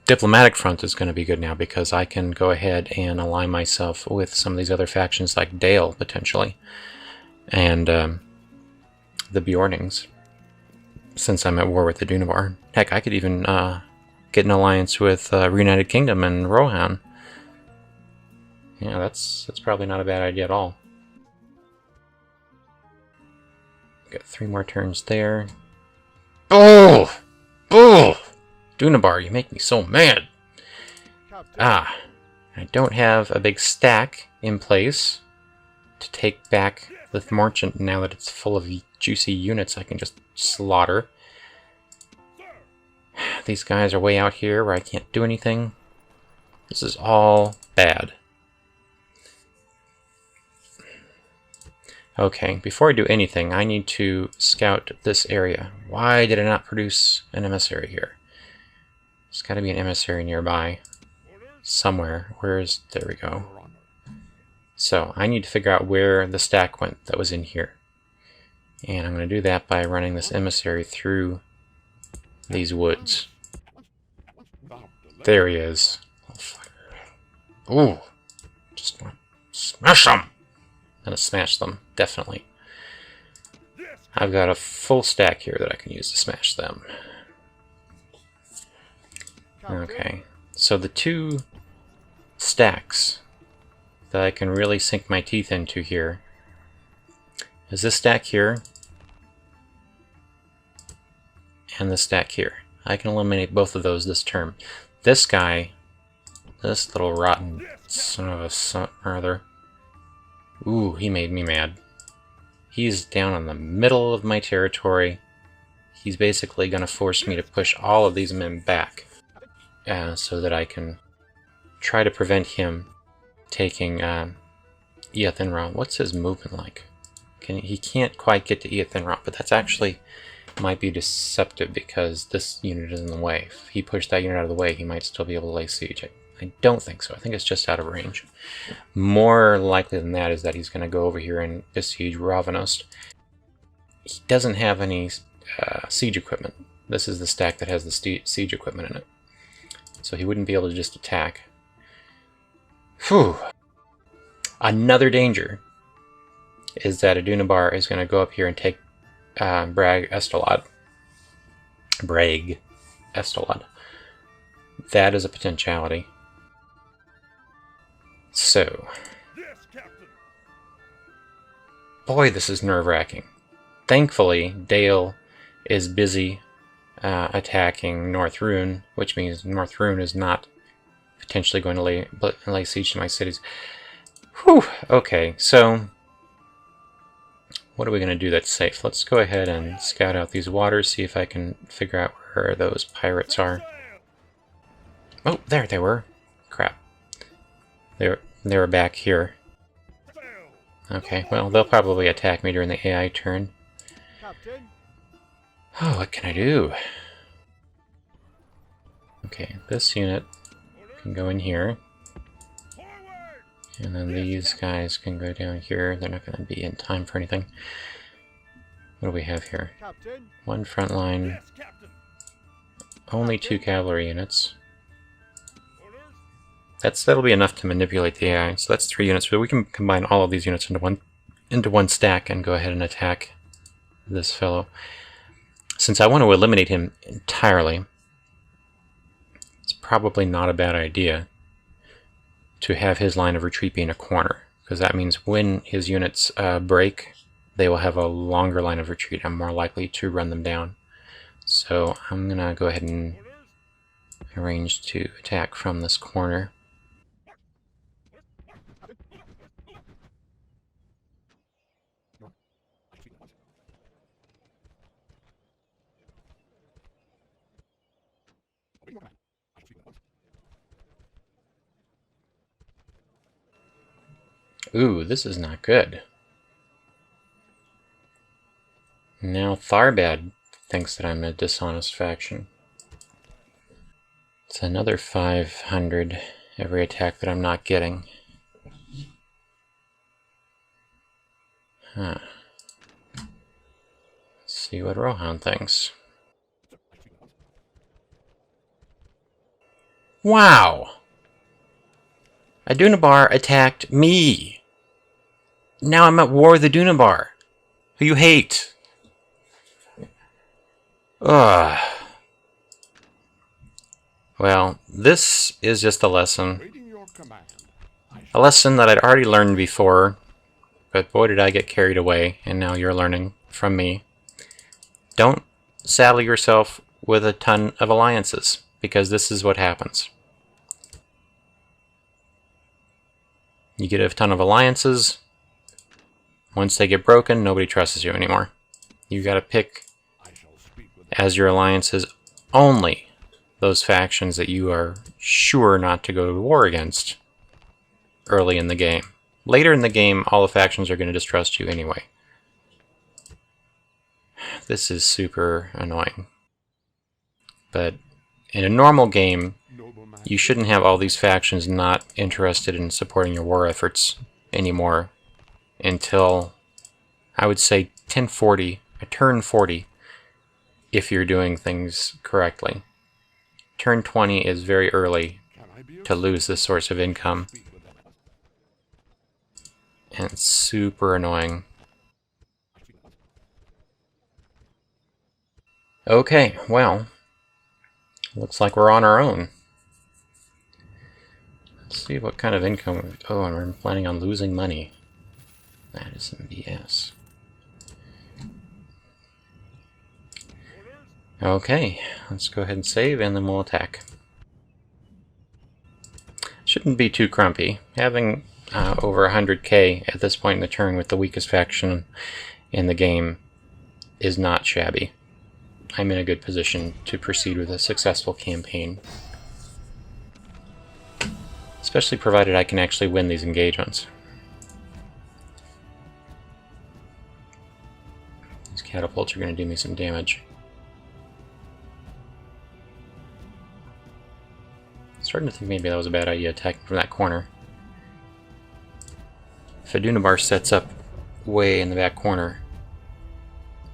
diplomatic front is going to be good now because I can go ahead and align myself with some of these other factions like Dale, potentially, and the Bjornings, since I'm at war with the Dunabar. Heck, I could even get an alliance with Reunited Kingdom and Rohan. Yeah, that's probably not a bad idea at all. Got 3 more turns there. Oh! Oh! Dunabar, you make me so mad. I don't have a big stack in place to take back the Merchant now that it's full of juicy units I can just slaughter. These guys are way out here where I can't do anything. This is all bad. Okay, before I do anything, I need to scout this area. Why did I not produce an emissary here? There's got to be an emissary nearby. Somewhere. There we go. So, I need to figure out where the stack went that was in here. And I'm going to do that by running this emissary through these woods. There he is. Ooh! Just want to smash them! I'm going to smash them, definitely. I've got a full stack here that I can use to smash them. Okay, so the 2 stacks that I can really sink my teeth into here is this stack here and this stack here. I can eliminate both of those this term. This guy, this little rotten son of a son or other, ooh, he made me mad. He's down in the middle of my territory. He's basically going to force me to push all of these men back. So that I can try to prevent him taking Eothenra. What's his movement like? He can't quite get to Eothenra, but that's actually might be deceptive because this unit is in the way. If he pushed that unit out of the way, he might still be able to lay siege. I don't think so. I think it's just out of range. More likely than that is that he's going to go over here and besiege Rhovanion. He doesn't have any siege equipment. This is the stack that has the siege equipment in it. So he wouldn't be able to just attack. Whew. Another danger is that a Dunabar is going to go up here and take Brag Estalad. Brag Estelad. That is a potentiality. So,
Yes, Captain.
boy, this is nerve-wracking. Thankfully, Dale is busy attacking North Rune, which means North Rune is not potentially going to lay siege to my cities. Whew! Okay, so what are we going to do that's safe? Let's go ahead and scout out these waters, see if I can figure out where those pirates are. Oh, there they were. Crap. They were back here. Okay, well, they'll probably attack me during the AI turn.
Captain.
Oh, what can I do? Okay, this unit can go in here.
Forward.
And then these guys can go down here. They're not going to be in time for anything. What do we have here?
Captain.
One front line,
Yes, Captain.
only 2 cavalry units.
Orders.
That'll be enough to manipulate the AI. So that's 3 units. So we can combine all of these units into one stack and go ahead and attack this fellow. Since I want to eliminate him entirely, it's probably not a bad idea to have his line of retreat be in a corner, because that means when his units break, they will have a longer line of retreat. I'm more likely to run them down. So I'm going to go ahead and
Orders.
arrange to attack from this corner. Ooh, this is not good. Now Tharbad thinks that I'm a dishonest faction. It's another 500 every attack that I'm not getting. Huh. Let's see what Rohan thinks. Wow! Adunabar attacked me! Now I'm at war with Adunabar, who you hate. Ugh. Well, this is just a lesson.
Waiting your command.
A lesson that I'd already learned before, but boy did I get carried away, and now you're learning from me. Don't saddle yourself with a ton of alliances, because this is what happens. You get a ton of alliances. Once they get broken, nobody trusts you anymore. You gotta pick
I shall speak with
as your alliances only those factions that you are sure not to go to war against early in the game. Later in the game, all the factions are going to distrust you anyway. This is super annoying. But in a normal game,
noble man.
you shouldn't have all these factions not interested in supporting your war efforts anymore until, I would say, turn 40, if you're doing things correctly. Turn 20 is very early
Can I be of
to lose this source of income,
speak with them?
and it's super annoying. Okay, well, looks like we're on our own. Let's see what kind of income. Oh, and we're planning on losing money. That is some BS. Okay, let's go ahead and save, and then we'll attack. Shouldn't be too crumpy. Having over 100k at this point in the turn with the weakest faction in the game is not shabby. I'm in a good position to proceed with a successful campaign. Especially provided I can actually win these engagements. These catapults are going to do me some damage. Starting to think maybe that was a bad idea, attacking from that corner. If Adunabar sets up way in the back corner,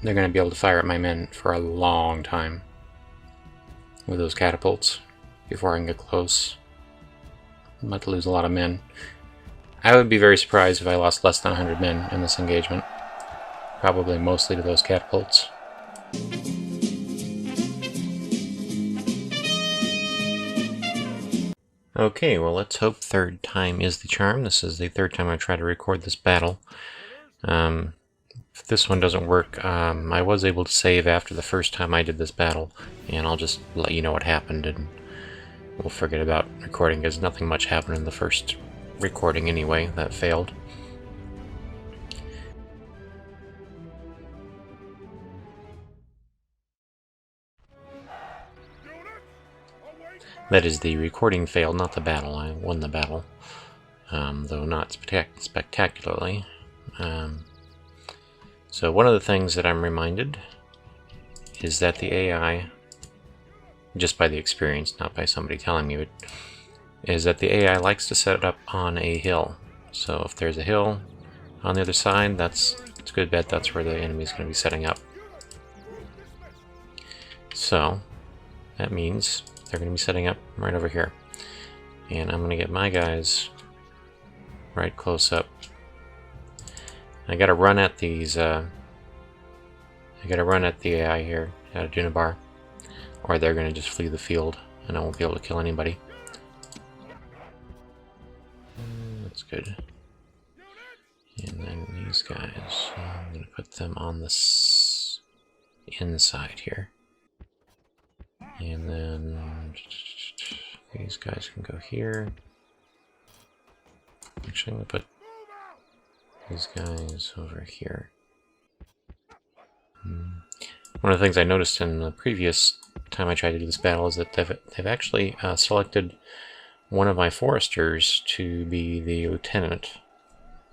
they're going to be able to fire at my men for a long time with those catapults before I can get close. I'm about to lose a lot of men. I would be very surprised if I lost less than 100 men in this engagement. Probably mostly to those catapults. Okay, well, let's hope third time is the charm. This is the third time I try to record this battle. If this one doesn't work, I was able to save after the first time I did this battle, and I'll just let you know what happened, and we'll forget about recording, because nothing much happened in the first recording anyway. That failed. That is, the recording failed, not the battle. I won the battle, though not spectacularly. So one of the things that I'm reminded is that the AI, just by the experience, not by somebody telling me, is that the AI likes to set it up on a hill. So if there's a hill on the other side, it's a good bet that's where the enemy is going to be setting up. So that means they're going to be setting up right over here. And I'm going to get my guys right close up. I got to run at these, I got to run at the AI here, at Dunabar, or they're going to just flee the field, and I won't be able to kill anybody. That's good. And then these guys, I'm going to put them on the inside here. And then these guys can go here. Actually, I'm going to put these guys over here. One of the things I noticed in the previous time I tried to do this battle is that they've actually selected one of my foresters to be the lieutenant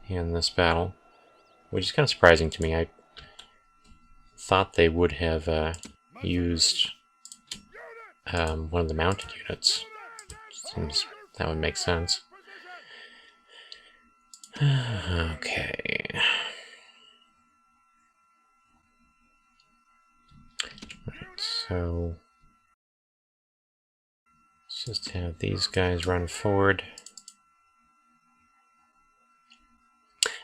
in this battle, which is kind of surprising to me. I thought they would have used one of the mounted units. Seems that would make sense. Okay. Right, so let's just have these guys run forward.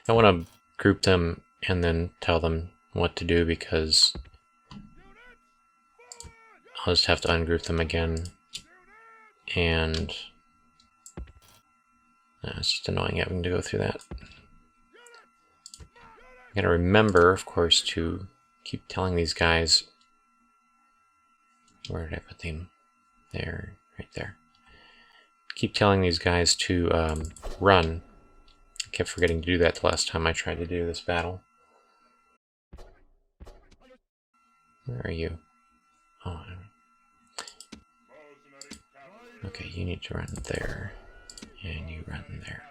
I want to group them and then tell them what to do, because I'll just have to ungroup them again, and it's just annoying having to go through that. I gotta remember, of course, to keep telling these guys. Where did I put them? There, right there. Keep telling these guys to run. I kept forgetting to do that the last time I tried to do this battle. Where are you? Oh, okay, you need to run there, and you run there.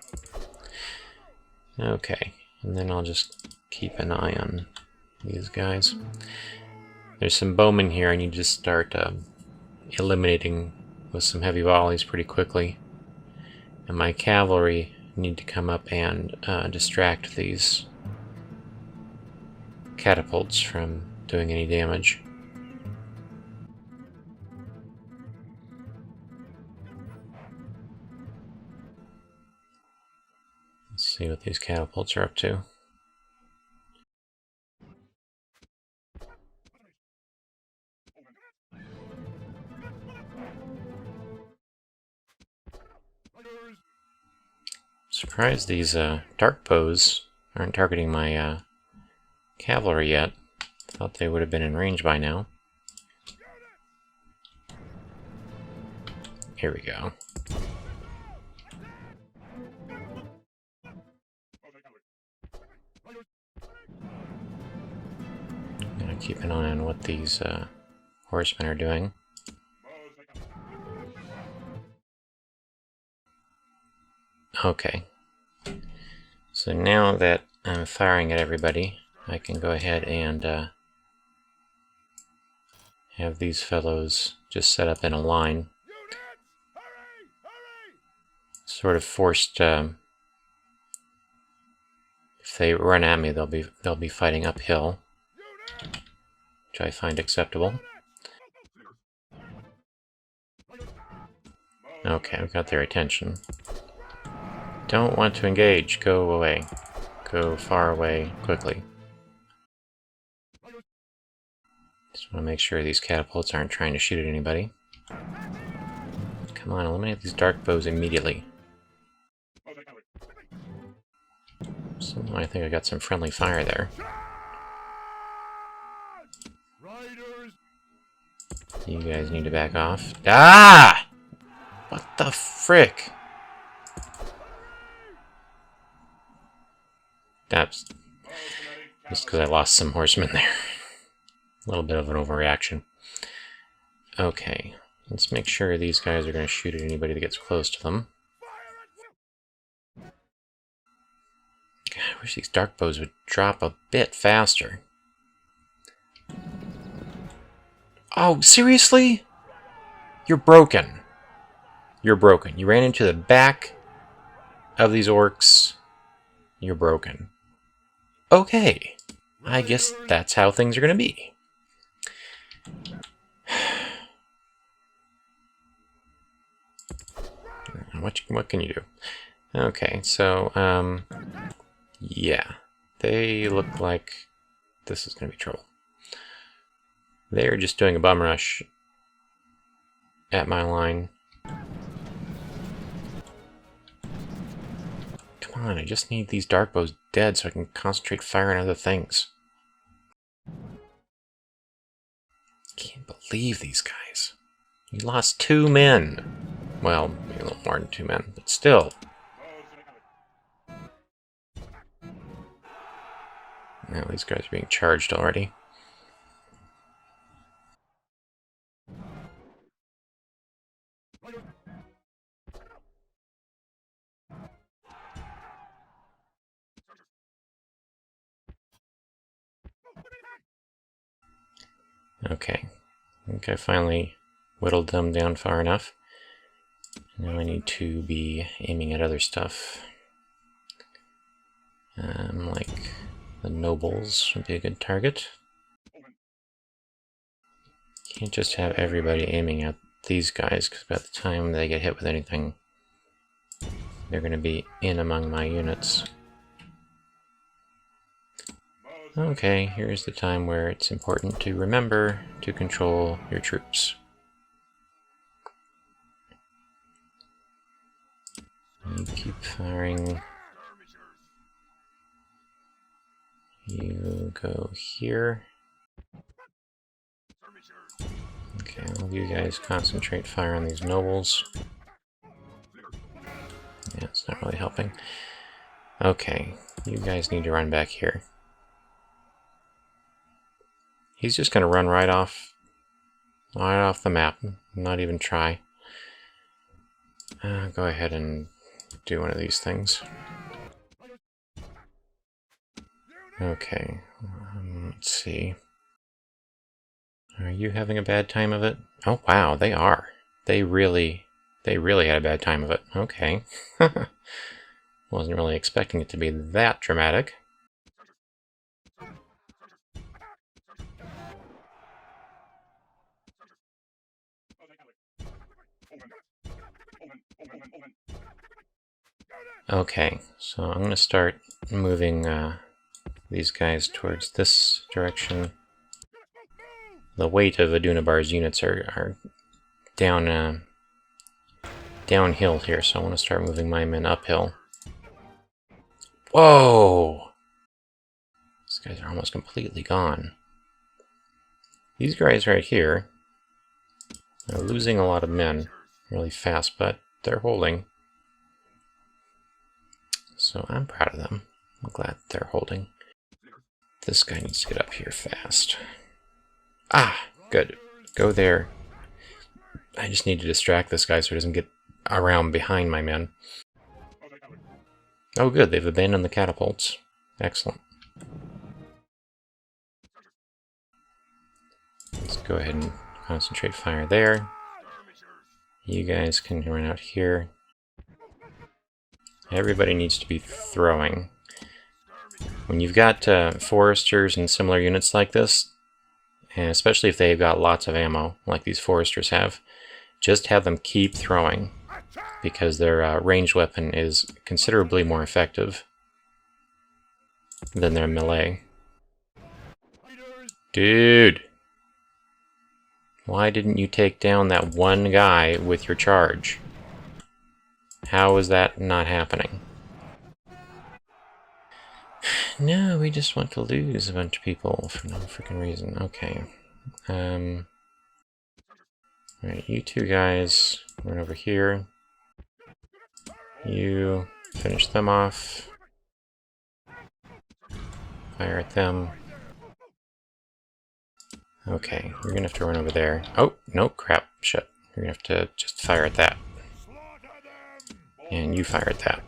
Okay, and then I'll just keep an eye on these guys. There's some bowmen here. I need to start eliminating with some heavy volleys pretty quickly. And my cavalry need to come up and distract these catapults from doing any damage. Let's see what these catapults are up to. Surprised these dark bows aren't targeting my cavalry yet. Thought they would have been in range by now. Here we go. I'm gonna keep an eye on what these horsemen are doing. Okay. So now that I'm firing at everybody, I can go ahead and have these fellows just set up in a line. Sort of forced. If they run at me, they'll be fighting uphill, which I find acceptable. Okay, I've got their attention. Don't want to engage. Go away. Go far away quickly. Just want to make sure these catapults aren't trying to shoot at anybody. Come Come on, eliminate these dark bows immediately. So I think I got some friendly fire there. You guys need to back off. Ah! What the frick? That's just because I lost some horsemen there. A little bit of an overreaction. Okay, let's make sure these guys are going to shoot at anybody that gets close to them. God, I wish these dark bows would drop a bit faster. Oh, seriously? You're broken. You're broken. You ran into the back of these orcs. You're broken. Okay. I guess that's how things are going to be. What can you do? Okay, so, yeah. They look like this is going to be trouble. They're just doing a bum rush at my line. Come on, I just need these dark bows dead so I can concentrate fire on other things. Can't believe these guys. You lost 2 men. Well, maybe a little more than 2 men, but still. Now these guys are being charged already. Okay, I think I finally whittled them down far enough. Now I need to be aiming at other stuff. Like the nobles would be a good target. Can't just have everybody aiming at these guys, because by the time they get hit with anything, they're going to be in among my units. Okay, here's the time where it's important to remember to control your troops. You keep firing. You go here. Okay, all of you guys concentrate fire on these nobles. Yeah, it's not really helping. Okay, you guys need to run back here. He's just going to run right off the map, not even try. Go ahead and do one of these things. Okay, let's see. Are you having a bad time of it? Oh wow, they are. They really had a bad time of it. Okay. Wasn't really expecting it to be that dramatic. Okay, so I'm going to start moving these guys towards this direction. The weight of Adunabar's units are downhill here, so I want to start moving my men uphill. Whoa! These guys are almost completely gone. These guys right here are losing a lot of men really fast, but they're holding. So I'm proud of them. I'm glad they're holding. This guy needs to get up here fast. Ah, good. Go there. I just need to distract this guy so he doesn't get around behind my men. Oh good, they've abandoned the catapults. Excellent. Let's go ahead and concentrate fire there. You guys can run out here. Everybody needs to be throwing. When you've got foresters and similar units like this, and especially if they've got lots of ammo, like these foresters have, just have them keep throwing, because their ranged weapon is considerably more effective than their melee. Dude! Why didn't you take down that one guy with your charge? How is that not happening? No, we just want to lose a bunch of people for no freaking reason. Okay. Alright, you two guys run over here. You finish them off. Fire at them. Okay, you're gonna have to run over there. Oh, no, crap. Shit. You're gonna have to just fire at that. And you fire at that.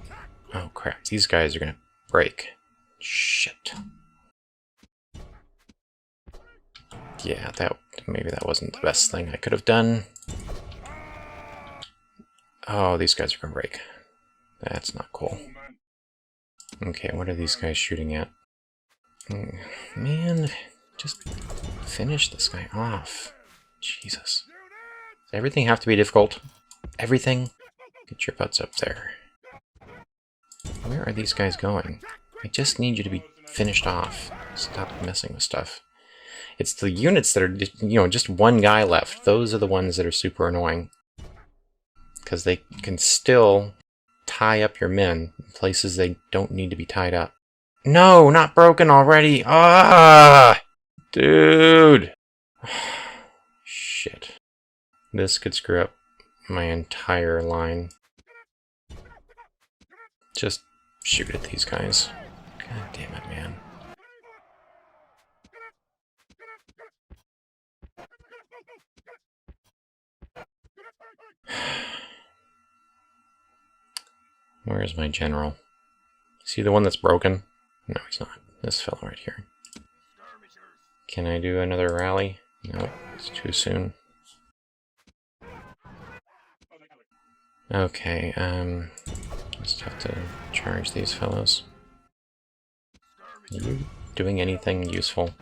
Oh, crap. These guys are gonna break. Shit. Yeah, maybe that wasn't the best thing I could have done. Oh, these guys are gonna break. That's not cool. Okay, what are these guys shooting at? Man, just finish this guy off. Jesus. Does everything have to be difficult? Everything? Get your butts up there. Where are these guys going? I just need you to be finished off. Stop messing with stuff. It's the units that are, just one guy left. Those are the ones that are super annoying. Because they can still tie up your men in places they don't need to be tied up. No, not broken already! Ah! Dude! Shit. This could screw up my entire line. Just shoot at these guys. God damn it, man. Where is my general? Is he the one that's broken? No, he's not. This fellow right here. Can I do another rally? No, it's too soon. Okay, just have to charge these fellows. Are you doing anything useful?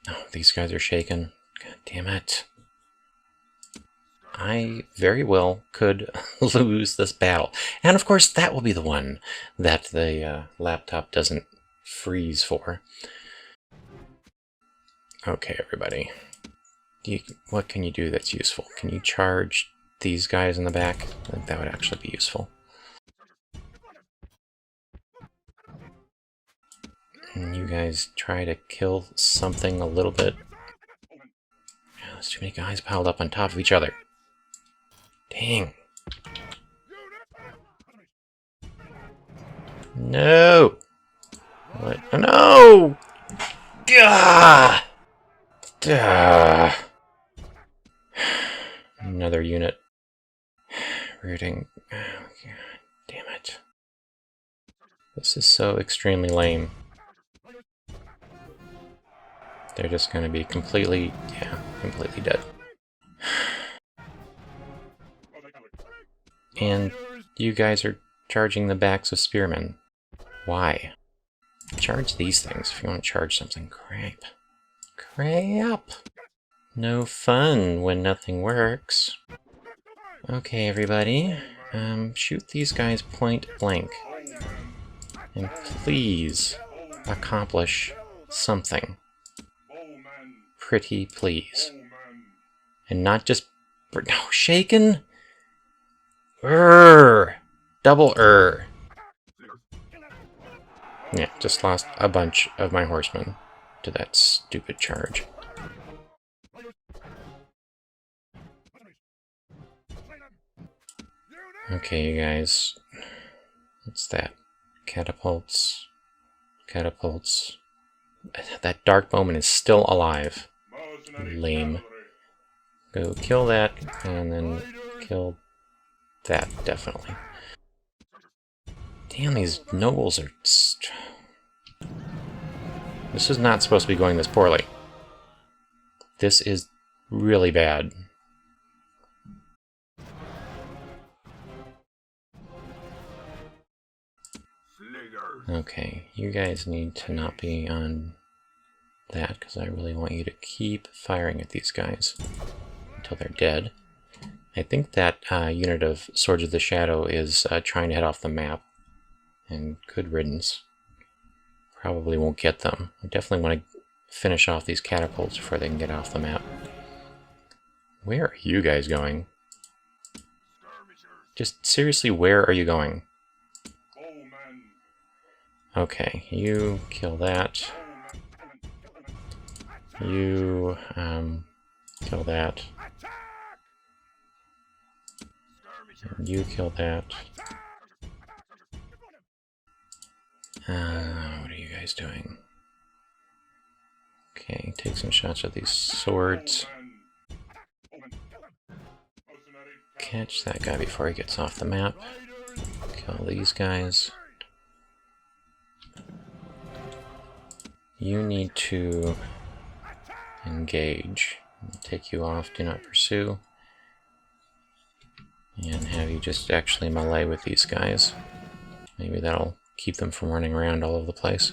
Oh, these guys are shaken. God damn it. I very well could lose this battle. And of course, that will be the one that the laptop doesn't freeze for. Okay, everybody. What can you do that's useful? Can you charge these guys in the back? I think that would actually be useful. And you guys try to kill something a little bit. There's too many guys piled up on top of each other. Dang. No! What? Oh, no! Gah! Duh. Another unit. Rooting. Oh, God damn it. This is so extremely lame. They're just gonna be completely dead. And you guys are charging the backs of spearmen. Why? Charge these things if you want to charge something. Crap. Crap! No fun when nothing works. Okay, everybody. Shoot these guys point blank. And please accomplish something. Pretty please. And not just... No, shaken? Double Yeah, just lost a bunch of my horsemen to that stupid charge. Okay, you guys. What's that? Catapults. Catapults. That dark bowman is still alive. Lame. Go kill that, and then kill that, definitely. Damn, these nobles are... This is not supposed to be going this poorly. This is really bad. Okay, you guys need to not be on that, because I really want you to keep firing at these guys until they're dead. I think that unit of Swords of the Shadow is trying to head off the map. And good riddance. probably won't get them. I definitely want to finish off these catapults before they can get off the map. Where are you guys going? Just seriously, where are you going? Okay, you kill that. You kill that. And you kill that. What are you guys doing? Okay, take some shots at these swords. Catch that guy before he gets off the map. Kill these guys. You need to engage. I'll take you off, do not pursue. And have you just actually melee with these guys. Maybe that'll keep them from running around all over the place.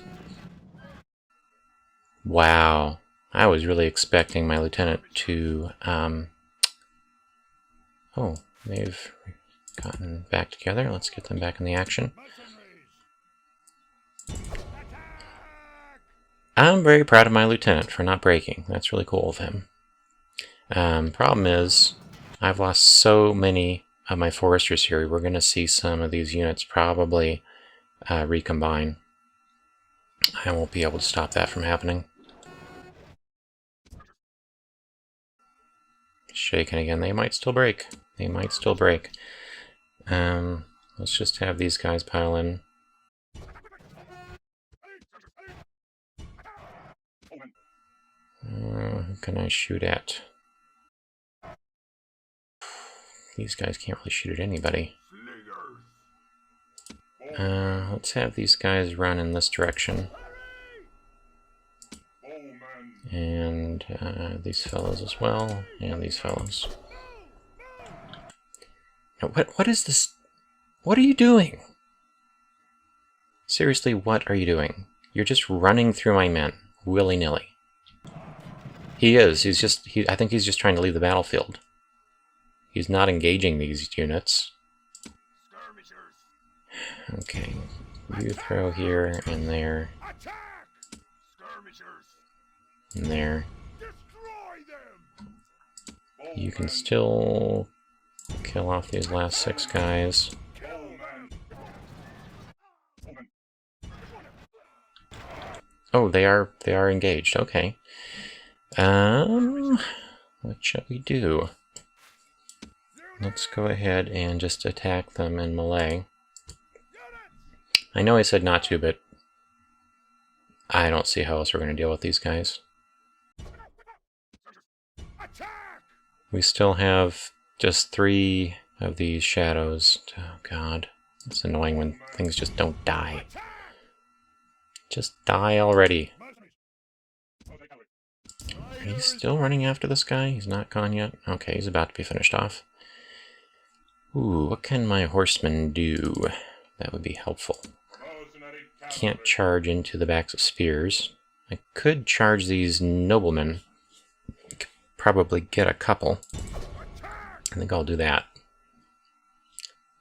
Wow. I was really expecting my lieutenant to... Oh, they've gotten back together. Let's get them back in the action. I'm very proud of my lieutenant for not breaking. That's really cool of him. Problem is, I've lost so many of my foresters here. We're going to see some of these units probably recombine. I won't be able to stop that from happening. Shaking again. They might still break. They might still break. Let's just have these guys pile in. Who can I shoot at? These guys can't really shoot at anybody. Let's have these guys run in this direction. And these fellows as well, and these fellows. Now, what is this? What are you doing? Seriously, what are you doing? You're just running through my men, willy-nilly. He is. He's just. I think he's just trying to leave the battlefield. He's not engaging these units. Okay, you throw here and there. And there. You can still kill off these last 6 guys. Oh, they are engaged. Okay. What shall we do? Let's go ahead and just attack them in melee. I know I said not to, but I don't see how else we're going to deal with these guys. We still have just 3 of these shadows. Oh god, it's annoying when things just don't die. Just die already. Are you still running after this guy? He's not gone yet? Okay, he's about to be finished off. Ooh, what can my horsemen do? That would be helpful. Can't charge into the backs of spears. I could charge these noblemen. Could probably get a couple. I think I'll do that.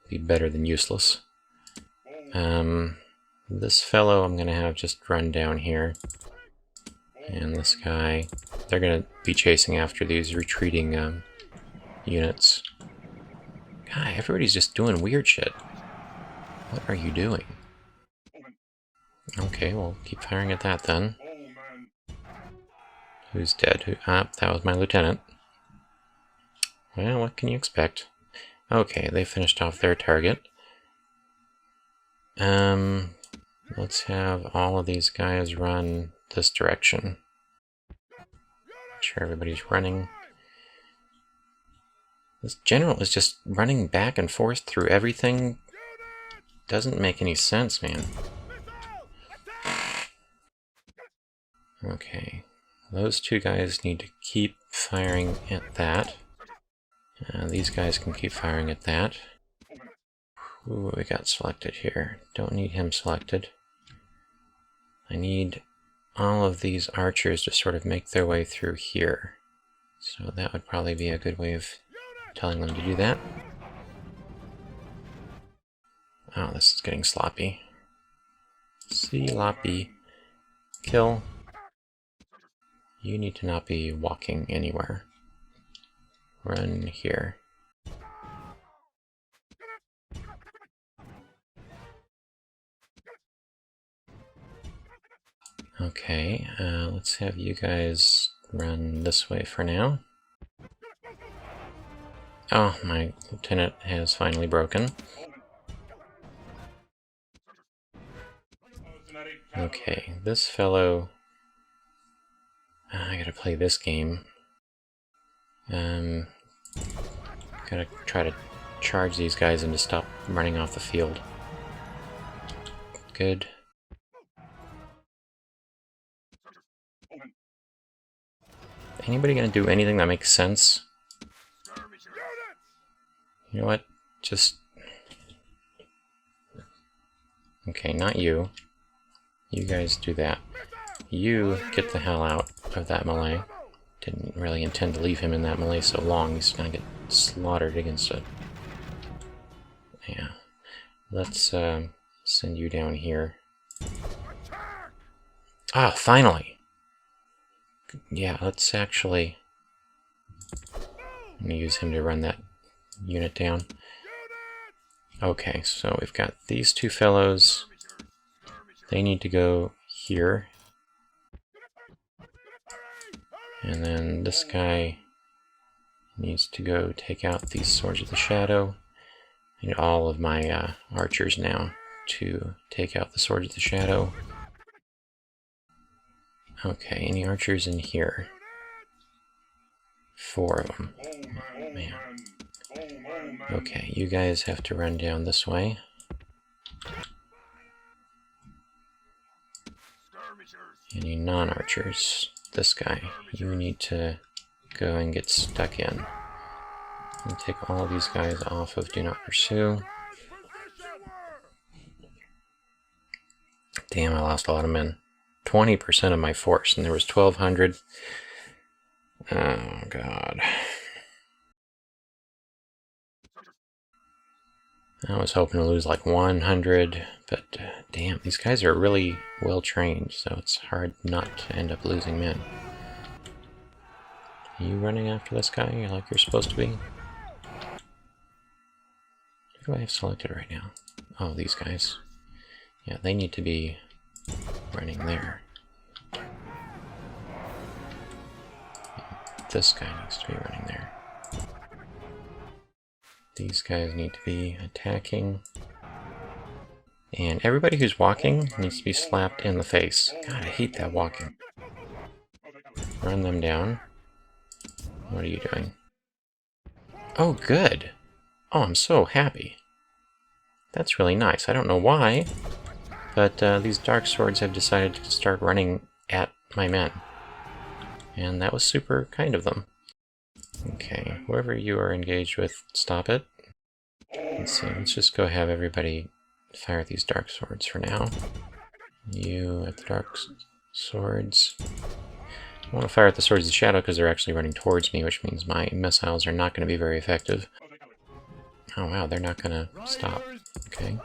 Be better than useless. This fellow I'm going to have just run down here. And this guy, they're going to be chasing after these retreating units. God, everybody's just doing weird shit. What are you doing? Okay, well, keep firing at that then. Who's dead? That was my lieutenant. Well, what can you expect? Okay, they finished off their target. Let's have all of these guys run this direction. Make sure everybody's running. This general is just running back and forth through everything. Doesn't make any sense, man. Okay, those 2 guys need to keep firing at that. These guys can keep firing at that. Ooh, we got selected here. Don't need him selected. I need all of these archers to sort of make their way through here. So that would probably be a good way of telling them to do that. Oh, this is getting sloppy. Sloppy. kill. You need to not be walking anywhere. Run here. Okay, let's have you guys run this way for now. Oh, my lieutenant has finally broken. Okay, this fellow... I gotta play this game. Gotta try to charge these guys and to stop running off the field. Good. Anybody gonna do anything that makes sense? You know what? Just... Okay, not you. You guys do that. You get the hell out of that melee. Didn't really intend to leave him in that melee so long. He's gonna get slaughtered against it. Yeah. Let's send you down here. Ah, finally! Yeah, let's actually... I'm gonna use him to run that unit down. Okay, so we've got these two fellows. They need to go here. And then this guy needs to go take out these Swords of the Shadow. I need all of my archers now to take out the Swords of the Shadow. Okay, any archers in here? 4 of them. Oh, man. Okay, you guys have to run down this way. Any non-archers? This guy. You need to go and get stuck in. And take all of these guys off of Do Not Pursue. Damn, I lost a lot of men. 20% of my force, and there was 1,200. Oh, God. I was hoping to lose like 100, but damn, these guys are really well trained, so it's hard not to end up losing men. Are you running after this guy like you're supposed to be? Who do I have selected right now? Oh, these guys. Yeah, they need to be running there. This guy needs to be running there. These guys need to be attacking. And everybody who's walking needs to be slapped in the face. God, I hate that walking. Run them down. What are you doing? Oh, good! Oh, I'm so happy. That's really nice. I don't know why, but these dark swords have decided to start running at my men. And that was super kind of them. Okay, whoever you are engaged with, stop it. Let's see, let's just go have everybody fire these dark swords for now. You at the dark swords. I want to fire at the Swords of the Shadow because they're actually running towards me, which means my missiles are not going to be very effective. Oh wow, they're not going to stop. Okay.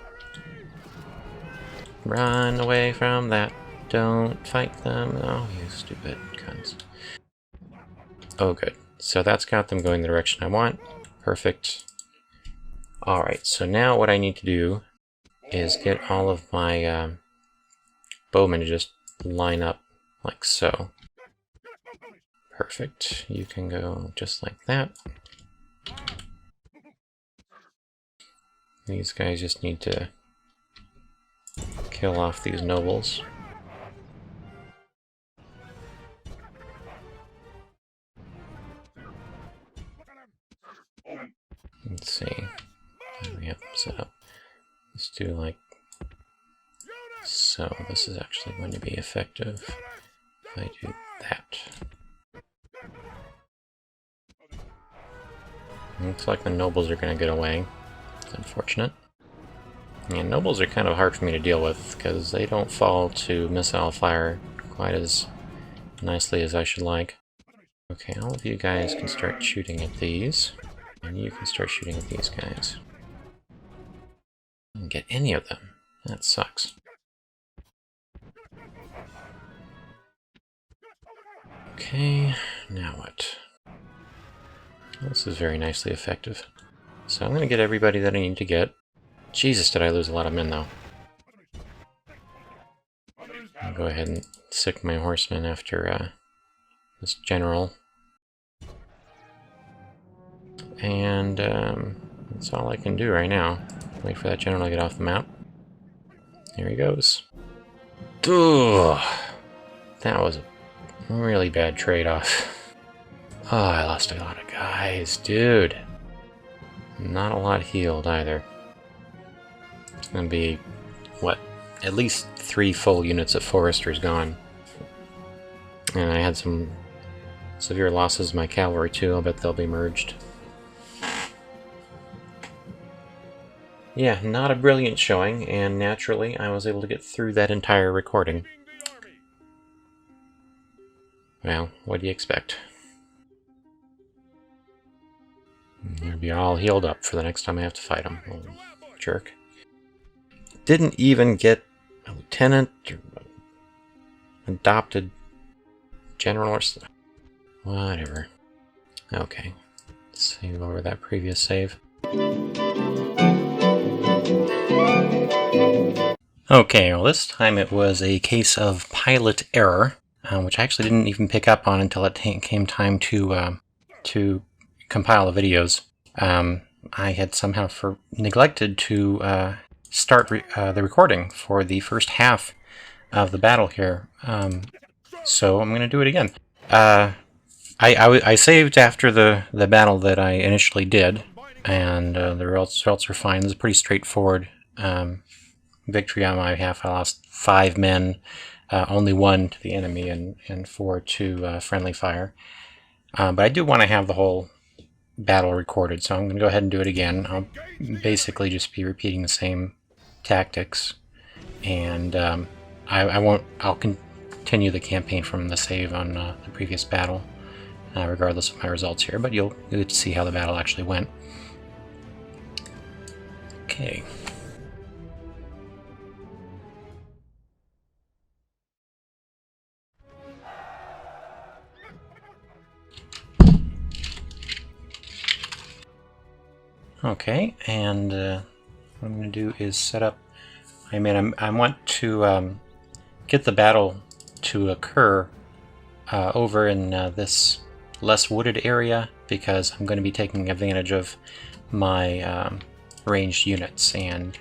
Run away from that. Don't fight them. Oh, you stupid cunts. Oh, good. So that's got them going the direction I want. Perfect. Alright, so now what I need to do is get all of my bowmen to just line up like so. Perfect. You can go just like that. These guys just need to kill off these nobles. Let's see. How do we have them set up? Let's do like so. This is actually going to be effective if I do that. Looks like the nobles are going to get away. It's unfortunate. Yeah, nobles are kind of hard for me to deal with because they don't fall to missile fire quite as nicely as I should like. Okay, all of you guys can start shooting at these, and you can start shooting at these guys. I didn't get any of them. That sucks. Okay, now what? This is very nicely effective. So I'm going to get everybody that I need to get. Jesus, did I lose a lot of men, though. I'll go ahead and sick my horsemen after this general. And that's all I can do right now. Wait for that general to get off the map. Here he goes. Ugh, that was a really bad trade-off. Oh, I lost a lot of guys, dude. Not a lot healed either. It's gonna be, what, at least 3 full units of foresters gone. And I had some severe losses in my cavalry too. I'll bet they'll be merged. Yeah, not a brilliant showing, and naturally I was able to get through that entire recording. Well, what do you expect? You'll be all healed up for the next time I have to fight him. Oh, jerk. Didn't even get a lieutenant or adopted general or something. Whatever. Okay. Let's save over that previous save. Okay, well this time it was a case of pilot error, which I actually didn't even pick up on until it came time to compile the videos. I had somehow neglected to start the recording for the first half of the battle here, so I'm going to do it again. I saved after the battle that I initially did, and the results are fine. This is pretty straightforward victory on my behalf. I lost 5 men, only 1 to the enemy, and 4 to friendly fire. But I do want to have the whole battle recorded, so I'm going to go ahead and do it again. I'll basically just be repeating the same tactics, and I'll continue the campaign from the save on the previous battle, regardless of my results here, but you'll get to see how the battle actually went. Okay. Okay, and what I'm going to do is set up... I want to get the battle to occur over in this less wooded area, because I'm going to be taking advantage of my ranged units, and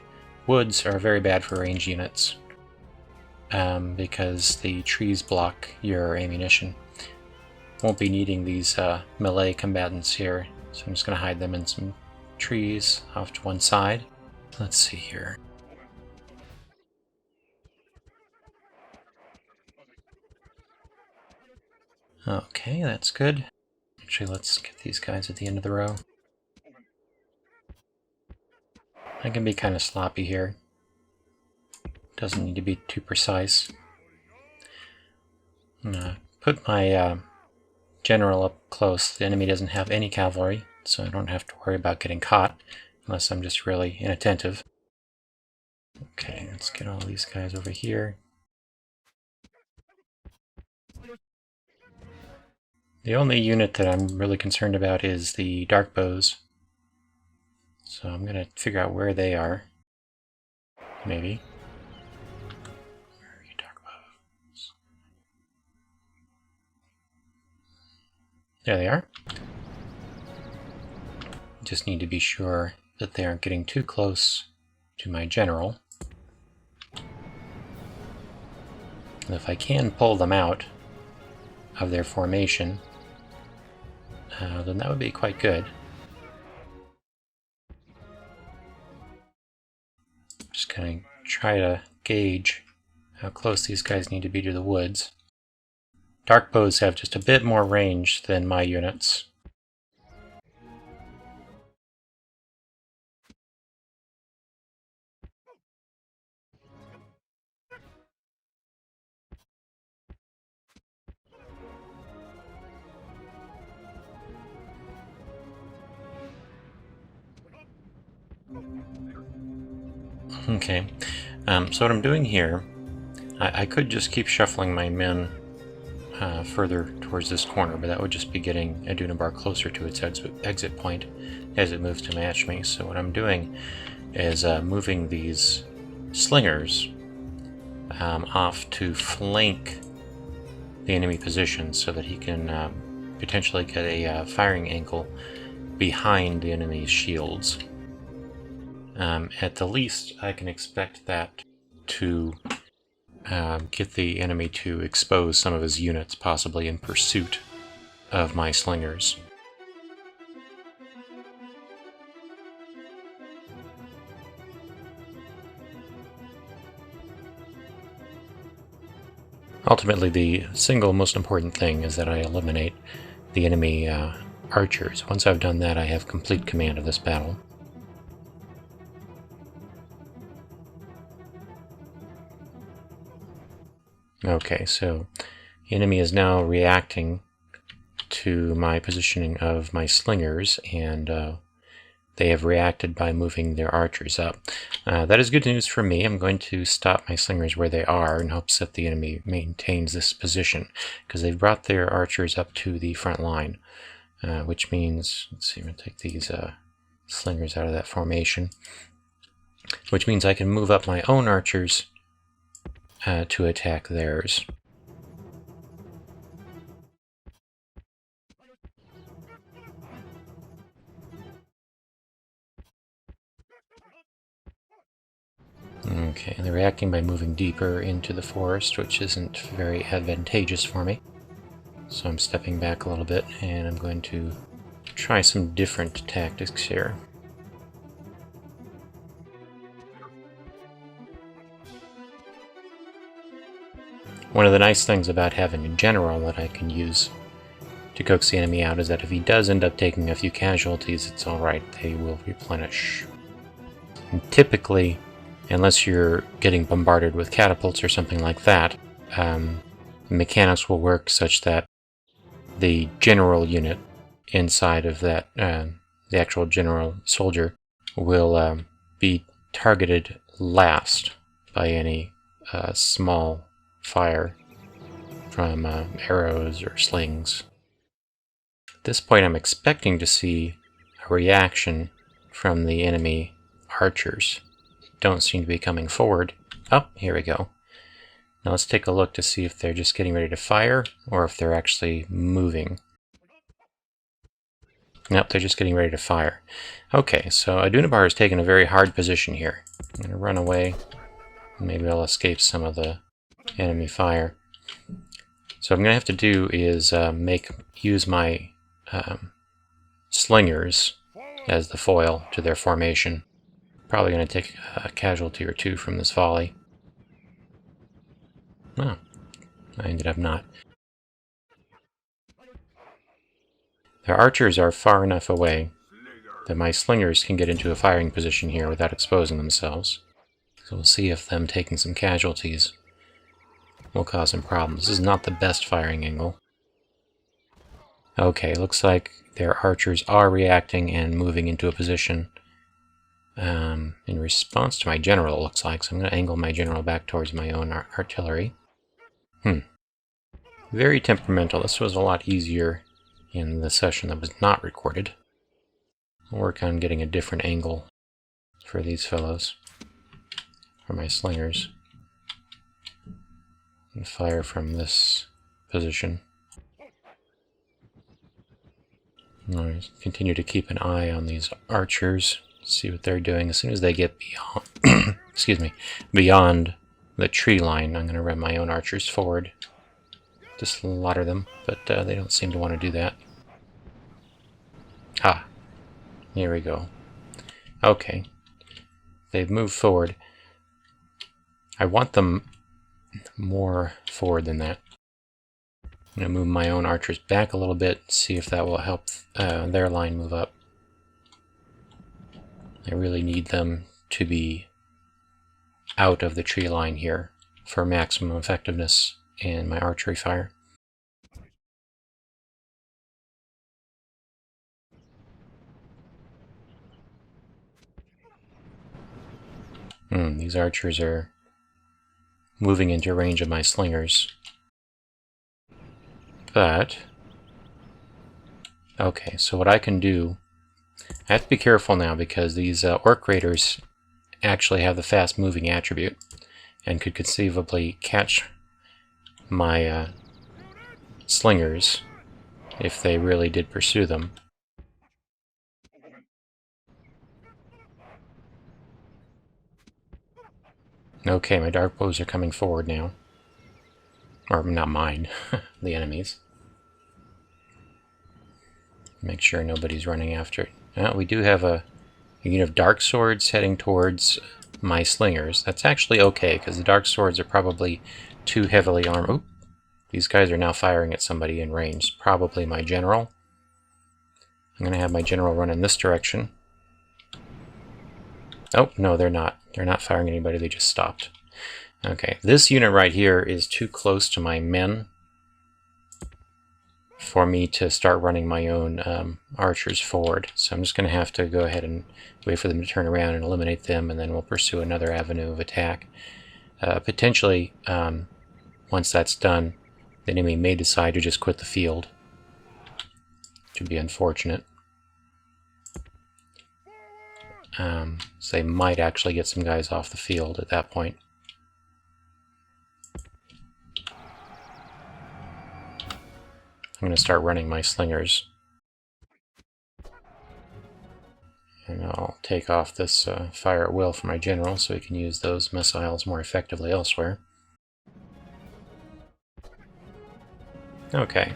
woods are very bad for ranged units because the trees block your ammunition. Won't be needing these melee combatants here, so I'm just going to hide them in some trees off to one side. Let's see here. Okay, that's good. Actually, let's get these guys at the end of the row. I can be kind of sloppy here. Doesn't need to be too precise. I'm gonna put my general up close. The enemy doesn't have any cavalry, so I don't have to worry about getting caught, unless I'm just really inattentive. Okay, let's get all these guys over here. The only unit that I'm really concerned about is the dark bows. So I'm going to figure out where they are. Maybe. Where are you, dark bows? There they are. Just need to be sure that they aren't getting too close to my general. And if I can pull them out of their formation, then that would be quite good. Just kind of try to gauge how close these guys need to be to the woods. Dark bows have just a bit more range than my units. Okay, so what I'm doing here, I could just keep shuffling my men further towards this corner, but that would just be getting Adunabar closer to its exit point as it moves to match me. So what I'm doing is moving these slingers off to flank the enemy position so that he can potentially get a firing angle behind the enemy's shields. At the least, I can expect that to get the enemy to expose some of his units, possibly in pursuit of my slingers. Ultimately, the single most important thing is that I eliminate the enemy archers. Once I've done that, I have complete command of this battle. Okay, so the enemy is now reacting to my positioning of my slingers, and they have reacted by moving their archers up. That is good news for me. I'm going to stop my slingers where they are in hopes that the enemy maintains this position, because they've brought their archers up to the front line, which means, let's see, I'm going to take these slingers out of that formation, which means I can move up my own archers to attack theirs. Okay, they're reacting by moving deeper into the forest, which isn't very advantageous for me. So I'm stepping back a little bit, and I'm going to try some different tactics here. One of the nice things about having a general that I can use to coax the enemy out is that if he does end up taking a few casualties, it's alright, they will replenish. And typically, unless you're getting bombarded with catapults or something like that, the mechanics will work such that the general unit inside of that, the actual general soldier, will be targeted last by any small fire from arrows or slings. At this point, I'm expecting to see a reaction from the enemy archers. Don't seem to be coming forward. Oh, here we go. Now let's take a look to see if they're just getting ready to fire or if they're actually moving. Nope, they're just getting ready to fire. Okay, so Adunabar has taken a very hard position here. I'm going to run away. Maybe I'll escape some of the enemy fire. So what I'm going to have to do is use my slingers as the foil to their formation. Probably going to take a casualty or two from this volley. Oh, I ended up not. Their archers are far enough away that my slingers can get into a firing position here without exposing themselves. So we'll see if them taking some casualties will cause some problems. This is not the best firing angle. Okay, looks like their archers are reacting and moving into a position in response to my general, it looks like. So I'm going to angle my general back towards my own artillery. Very temperamental. This was a lot easier in the session that was not recorded. I'll work on getting a different angle for these fellows, for my slingers, and fire from this position. I'll continue to keep an eye on these archers, see what they're doing. As soon as they get beyond, excuse me, beyond the tree line, I'm going to run my own archers forward to slaughter them, but they don't seem to want to do that. Ah, here we go. Okay, they've moved forward. I want them more forward than that. I'm going to move my own archers back a little bit, see if that will help their line move up. I really need them to be out of the tree line here for maximum effectiveness in my archery fire. These archers are moving into range of my slingers. But, okay, so what I can do, I have to be careful now because these orc raiders actually have the fast moving attribute and could conceivably catch my slingers if they really did pursue them. Okay, my dark bows are coming forward now. Or not mine, the enemies. Make sure nobody's running after it. We do have a unit of dark swords heading towards my slingers. That's actually okay, because the dark swords are probably too heavily armed. Oop, these guys are now firing at somebody in range. Probably my general. I'm going to have my general run in this direction. Oh, no, they're not. They're not firing anybody, they just stopped. Okay, this unit right here is too close to my men for me to start running my own archers forward. So I'm just going to have to go ahead and wait for them to turn around and eliminate them, and then we'll pursue another avenue of attack. Potentially, once that's done, the enemy may decide to just quit the field. Which would be unfortunate. So they might actually get some guys off the field at that point. I'm going to start running my slingers. And I'll take off this fire at will for my general so he can use those missiles more effectively elsewhere. Okay.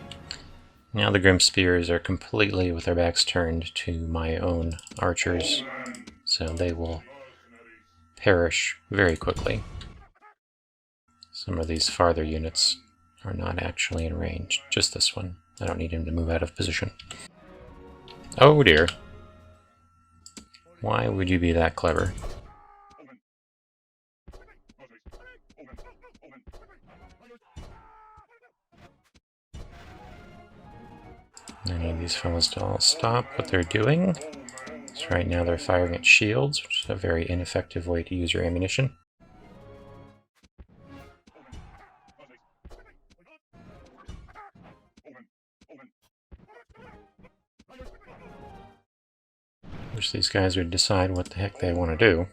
Now the Grim Spears are completely with their backs turned to my own archers, so they will perish very quickly. Some of these farther units are not actually in range. Just this one. I don't need him to move out of position. Oh dear. Why would you be that clever? I need these fellows to all stop what they're doing. So right now they're firing at shields, which is a very ineffective way to use your ammunition. Wish these guys would decide what the heck they want to do.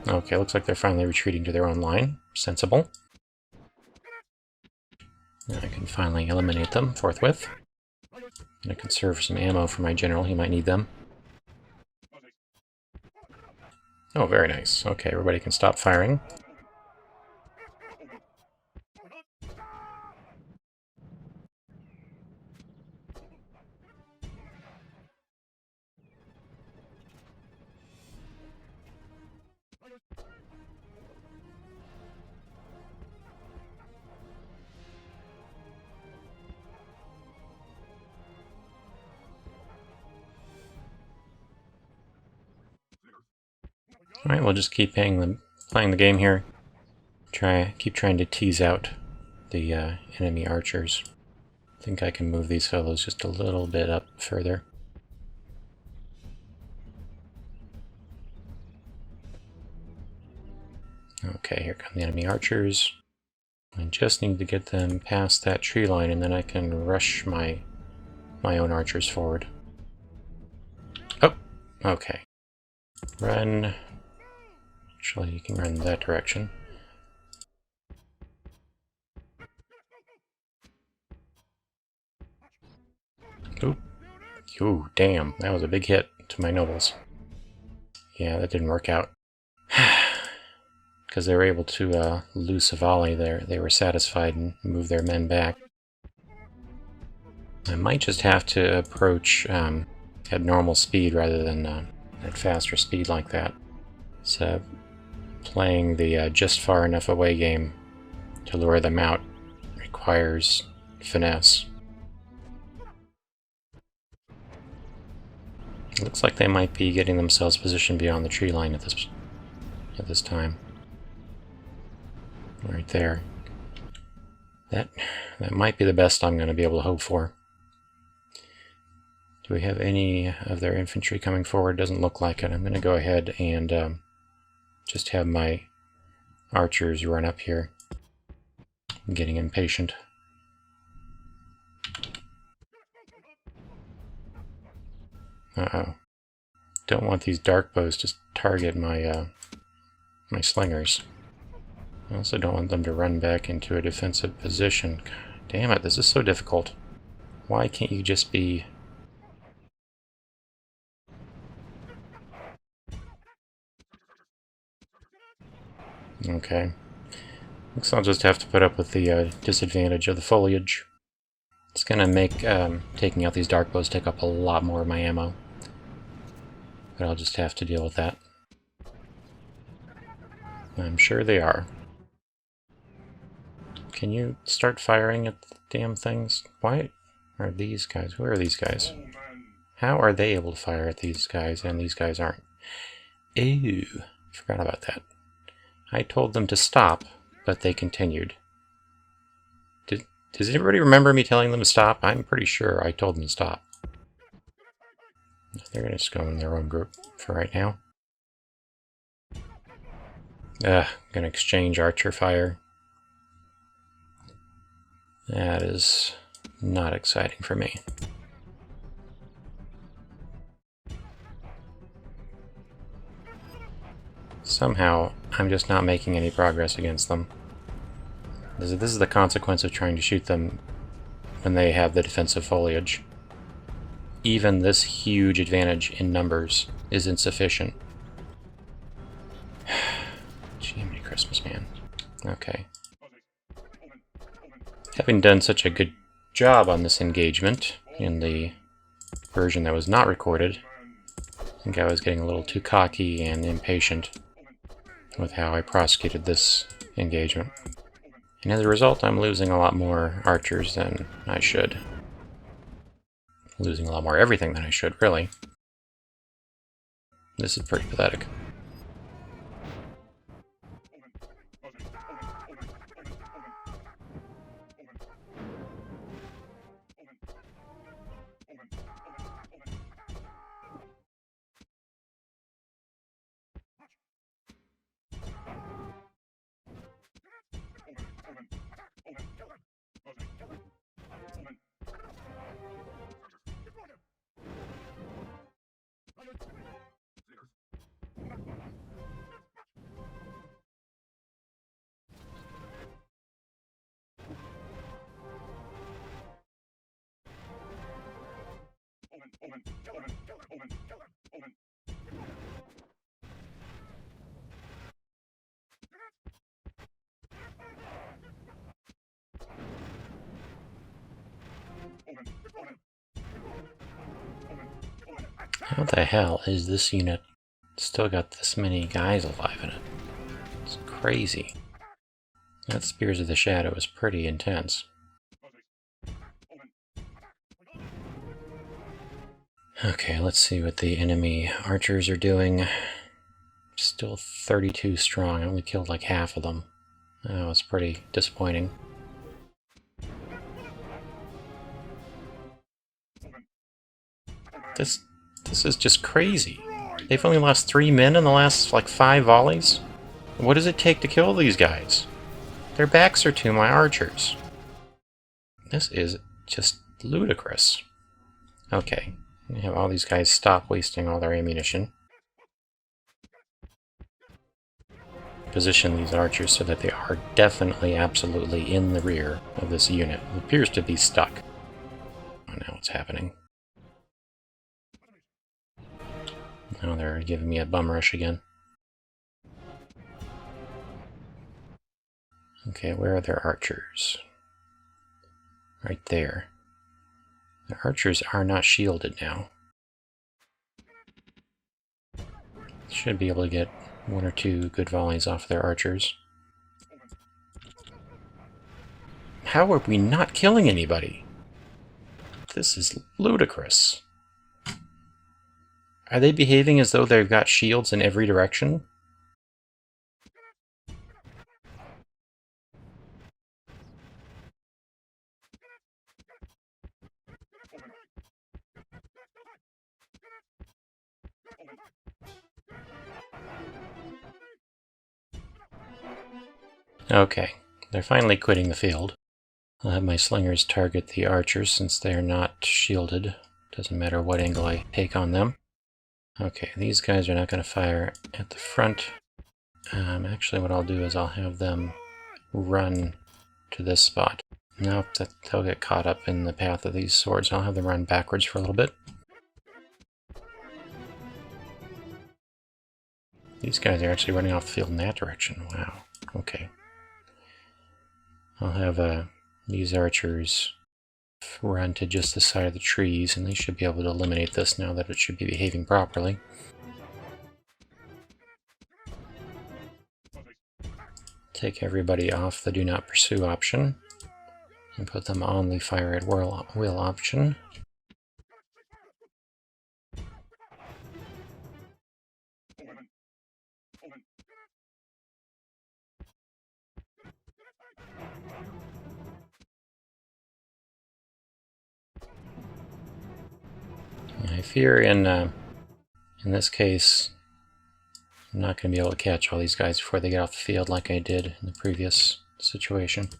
Okay, looks like they're finally retreating to their own line. Sensible. Now I can finally eliminate them forthwith. And I conserve some ammo for my general, he might need them. Oh, very nice. Okay, everybody can stop firing. Alright, we'll just keep playing the game here. Keep trying to tease out the enemy archers. I think I can move these fellows just a little bit up further. Okay, here come the enemy archers. I just need to get them past that tree line, and then I can rush my own archers forward. Oh, okay. Run. Actually, you can run in that direction. Oop. Ooh, damn. That was a big hit to my nobles. Yeah, that didn't work out. Because they were able to loose a volley there. They were satisfied and move their men back. I might just have to approach at normal speed rather than at faster speed like that. So playing the just far enough away game to lure them out requires finesse. It looks like they might be getting themselves positioned beyond the tree line at this time. Right there. That might be the best I'm going to be able to hope for. Do we have any of their infantry coming forward? Doesn't look like it. I'm going to go ahead and just have my archers run up here. I'm getting impatient. Uh-oh. Don't want these dark bows to target my my slingers. I also don't want them to run back into a defensive position. God damn it, this is so difficult. Why can't you just be... Okay. Looks I'll just have to put up with the disadvantage of the foliage. It's gonna make taking out these dark bows take up a lot more of my ammo. But I'll just have to deal with that. I'm sure they are. Can you start firing at the damn things? Why are these guys? Who are these guys? How are they able to fire at these guys and these guys aren't? Ew. Forgot about that. I told them to stop, but they continued. Does everybody remember me telling them to stop? I'm pretty sure I told them to stop. They're going to just go in their own group for right now. I'm going to exchange archer fire. That is not exciting for me. Somehow, I'm just not making any progress against them. This is the consequence of trying to shoot them when they have the defensive foliage. Even this huge advantage in numbers is insufficient. Jiminy Christmas, man. Okay. Having done such a good job on this engagement in the version that was not recorded, I think I was getting a little too cocky and impatient with how I prosecuted this engagement. And as a result, I'm losing a lot more archers than I should. Losing a lot more everything than I should, really. This is pretty pathetic. How the hell is this unit still got this many guys alive in it? It's crazy. That Spears of the Shadow is pretty intense. Okay, let's see what the enemy archers are doing. Still 32 strong. I only killed like half of them. Oh, it's pretty disappointing. This is just crazy. They've only lost 3 men in the last, like, 5 volleys? What does it take to kill these guys? Their backs are to my archers. This is just ludicrous. Okay, we have all these guys stop wasting all their ammunition. Position these archers so that they are definitely, absolutely in the rear of this unit. It appears to be stuck. Oh, now what's happening? Oh, they're giving me a bum rush again. Okay, where are their archers? Right there. The archers are not shielded now. Should be able to get 1 or 2 good volleys off their archers. How are we not killing anybody? This is ludicrous. Are they behaving as though they've got shields in every direction? Okay, they're finally quitting the field. I'll have my slingers target the archers since they're not shielded. Doesn't matter what angle I take on them. Okay, these guys are not going to fire at the front. Actually, what I'll do is I'll have them run to this spot. Nope, they'll get caught up in the path of these swords. I'll have them run backwards for a little bit. These guys are actually running off the field in that direction. Wow. Okay. I'll have these archers run to just the side of the trees, and they should be able to eliminate this now that it should be behaving properly. Take everybody off the do not pursue option and put them on the fire at will option. I fear in this case, I'm not going to be able to catch all these guys before they get off the field like I did in the previous situation.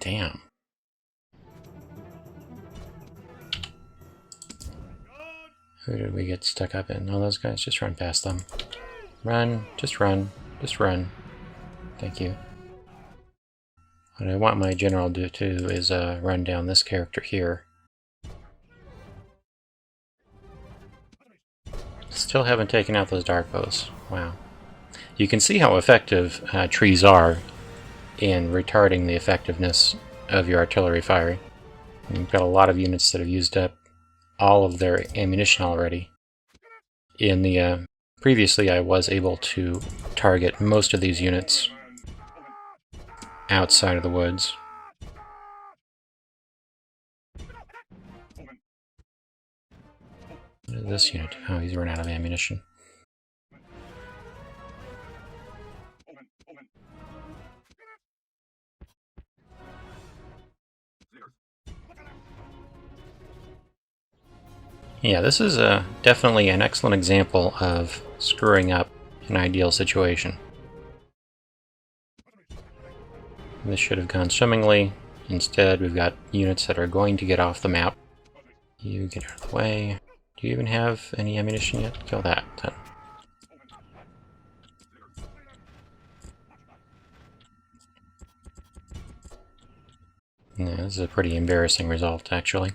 Damn. Who did we get stuck up in? Oh, those guys, just run past them. Run, just run, just run. Thank you. What I want my general to do is run down this character here. Still haven't taken out those dark bows. Wow. You can see how effective trees are in retarding the effectiveness of your artillery firing. You've got a lot of units that have used up all of their ammunition already. In the previously, I was able to target most of these units outside of the woods. What did this unit do? Oh, he's run out of ammunition. Yeah, this is definitely an excellent example of screwing up an ideal situation. This should have gone swimmingly. Instead, we've got units that are going to get off the map. You get out of the way. Do you even have any ammunition yet? Kill that, then. Yeah, this is a pretty embarrassing result, actually.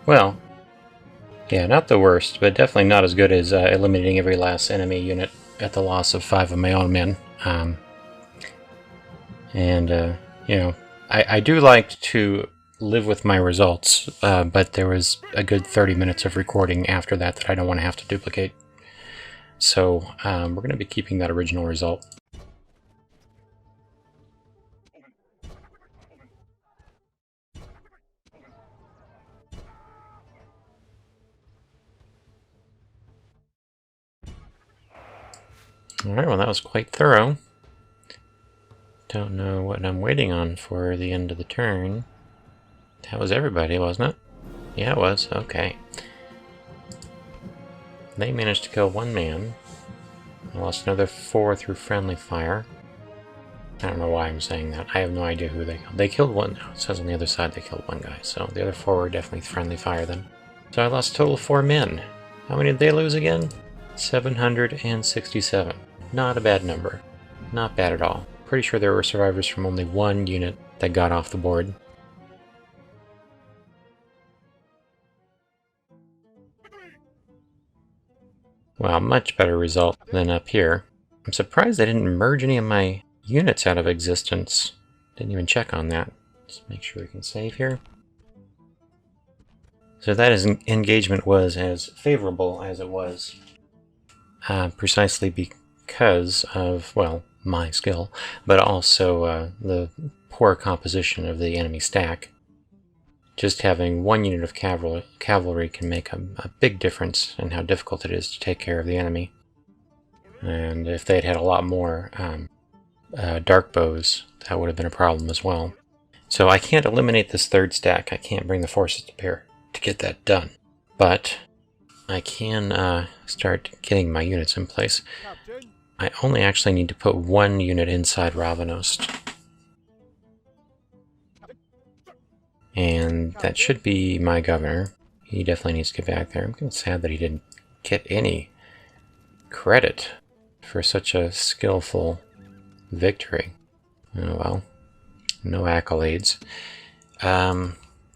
Well, yeah, not the worst, but definitely not as good as eliminating every last enemy unit at the loss of 5 of my own men. You know, I do like to live with my results, but there was a good 30 minutes of recording after that that I don't want to have to duplicate. So we're going to be keeping that original result. Alright, well that was quite thorough. Don't know what I'm waiting on for the end of the turn. That was everybody, wasn't it? Yeah, it was. Okay. They managed to kill 1 man. I lost another 4 through friendly fire. I don't know why I'm saying that. I have no idea who they killed. They killed 1. It says on the other side they killed 1 guy, so the other 4 were definitely friendly fire then. So I lost a total of 4 men. How many did they lose again? 767. Not a bad number. Not bad at all. Pretty sure there were survivors from only 1 unit that got off the board. Well, much better result than up here. I'm surprised I didn't merge any of my units out of existence. Didn't even check on that. Just make sure we can save here. So that engagement was as favorable as it was, precisely because of, well, my skill, but also the poor composition of the enemy stack. Just having one unit of cavalry can make a big difference in how difficult it is to take care of the enemy. And if they'd had a lot more dark bows, that would have been a problem as well. So I can't eliminate this third stack. I can't bring the forces to bear to get that done. But I can start getting my units in place.
Captain.
I only actually need to put one unit inside Rhovanost. And that should be my governor. He definitely needs to get back there. I'm kind of sad that he didn't get any credit for such a skillful victory. Oh well, no accolades.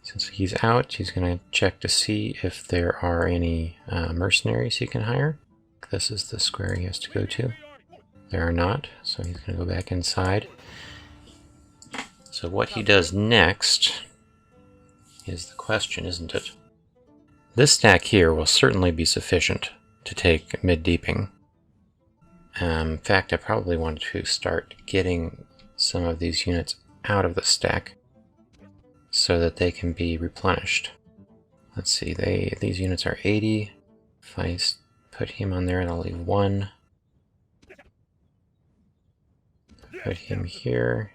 Since he's out, he's going to check to see if there are any mercenaries he can hire. This is the square he has to go to. There are not, so he's going to go back inside. So what he does next is the question, isn't it? This stack here will certainly be sufficient to take mid-deeping. In fact, I probably want to start getting some of these units out of the stack so that they can be replenished. Let's see, these units are 80. If I put him on there, and I'll leave one. Put him here.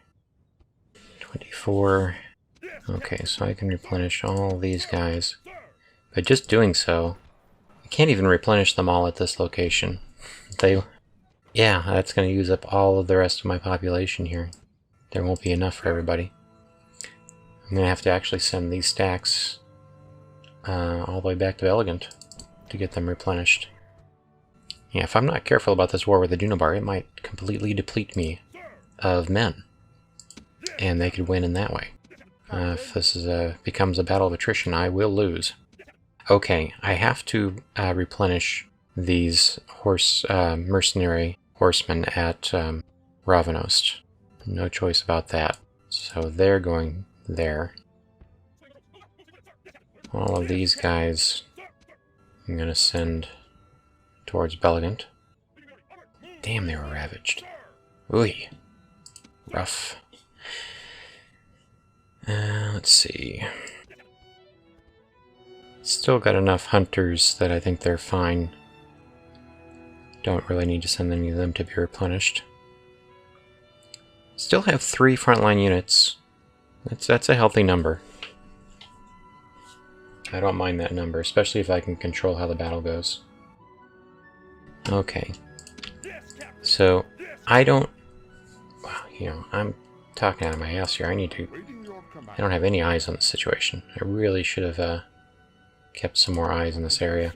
24. Okay, so I can replenish all these guys. But just doing so, I can't even replenish them all at this location. Yeah, that's going to use up all of the rest of my population here. There won't be enough for everybody. I'm going to have to actually send these stacks all the way back to Elegant to get them replenished. Yeah, if I'm not careful about this war with the Dunabar, it might completely deplete me of men. And they could win in that way. If this becomes a battle of attrition, I will lose. Okay, I have to replenish these mercenary horsemen at Rhovanost. No choice about that. So they're going there. All of these guys I'm going to send towards Belgant. Damn, they were ravaged. Ooh, rough. Let's see. Still got enough hunters that I think they're fine. Don't really need to send any of them to be replenished. Still have 3 frontline units. That's a healthy number. I don't mind that number, especially if I can control how the battle goes. Okay. So, I don't... Well, you know, I'm talking out of my ass here. I don't have any eyes on this situation. I really should have kept some more eyes in this area.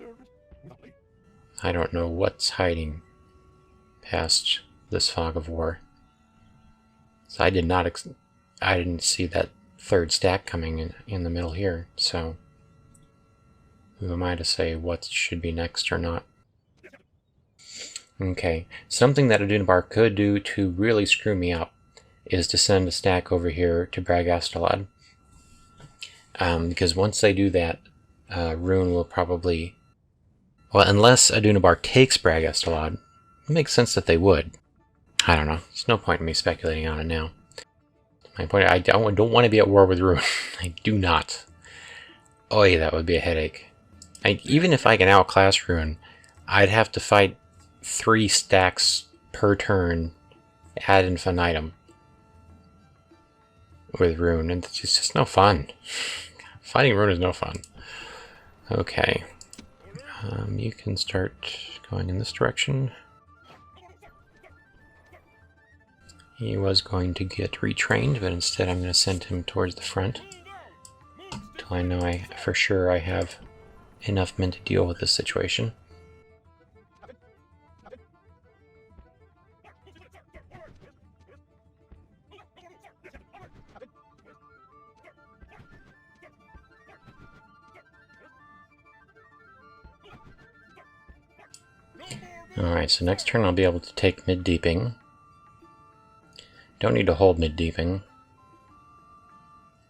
I don't know what's hiding past this fog of war. So I didn't see that third stack coming in the middle here, so who am I to say what should be next or not? Okay, something that a Dunabar could do to really screw me up is to send a stack over here to Bragastalad. Because once they do that, Rune will probably... Well, unless a Dunabar takes Bragastalad, it makes sense that they would. I don't know. There's no point in me speculating on it now. My point, I don't want to be at war with Rune. I do not. Oy, that would be a headache. Even if I can outclass Rune, I'd have to fight 3 stacks per turn ad infinitum with Rune, and it's just no fun. Fighting Rune is no fun. Okay. You can start going in this direction. He was going to get retrained, but instead I'm going to send him towards the front until I know for sure I have enough men to deal with this situation. Alright, so next turn I'll be able to take mid-deeping. Don't need to hold mid-deeping.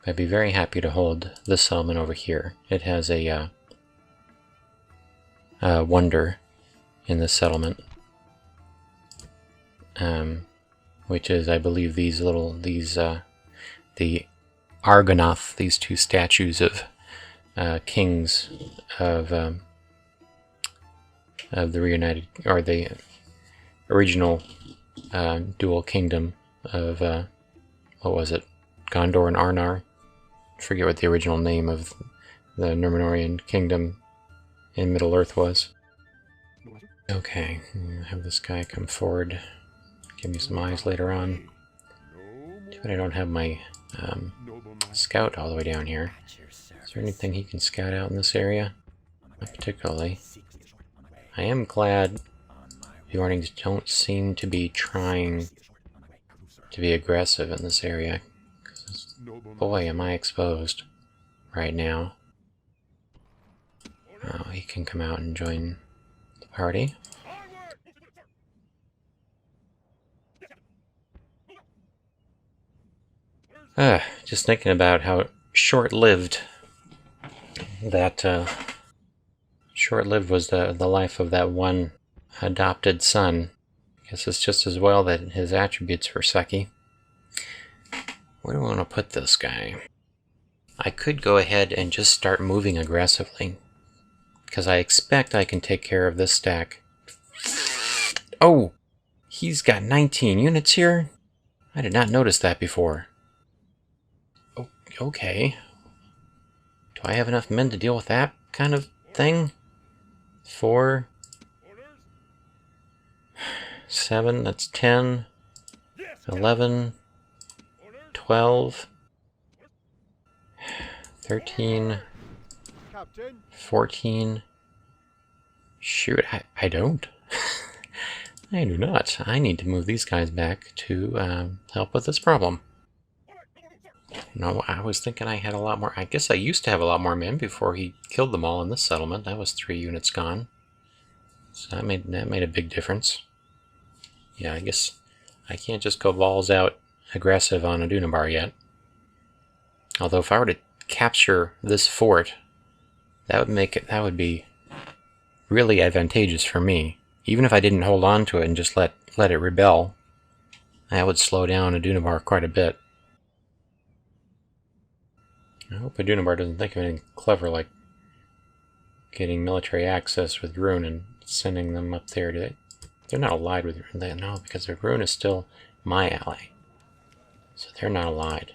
I'd be very happy to hold this settlement over here. It has a wonder in this settlement, which is, I believe, the Argonath, these two statues of kings of the reunited, or the original dual kingdom of what was it, Gondor and Arnar. I forget what the original name of the Númenórean kingdom in Middle Earth was. Okay, have this guy come forward, give me some eyes later on. Too bad I don't have my scout all the way down here. Is there anything he can scout out in this area? Not particularly. I am glad the Warnings don't seem to be trying to be aggressive in this area. Boy, am I exposed right now. Oh, he can come out and join the party. Just thinking about how short-lived that short-lived was the life of that one adopted son. I guess it's just as well that his attributes were sucky. Where do I want to put this guy? I could go ahead and just start moving aggressively, because I expect I can take care of this stack. Oh! He's got 19 units here? I did not notice that before. Oh, okay. Do I have enough men to deal with that kind of thing? 4, 7, that's 10, 11, 12, 13, 14. Shoot, I don't. I do not. I need to move these guys back to help with this problem. No, I was thinking I had a lot more. I guess I used to have a lot more men before he killed them all in this settlement. That was 3 units gone. So that made a big difference. Yeah, I guess I can't just go balls out aggressive on Adunabar yet. Although if I were to capture this fort, that would be really advantageous for me. Even if I didn't hold on to it and just let it rebel, that would slow down Adunabar quite a bit. I hope Adunabar doesn't think of anything clever like getting military access with Rune and sending them up there. They're not allied with Rune. No, because Rune is still my ally. So they're not allied.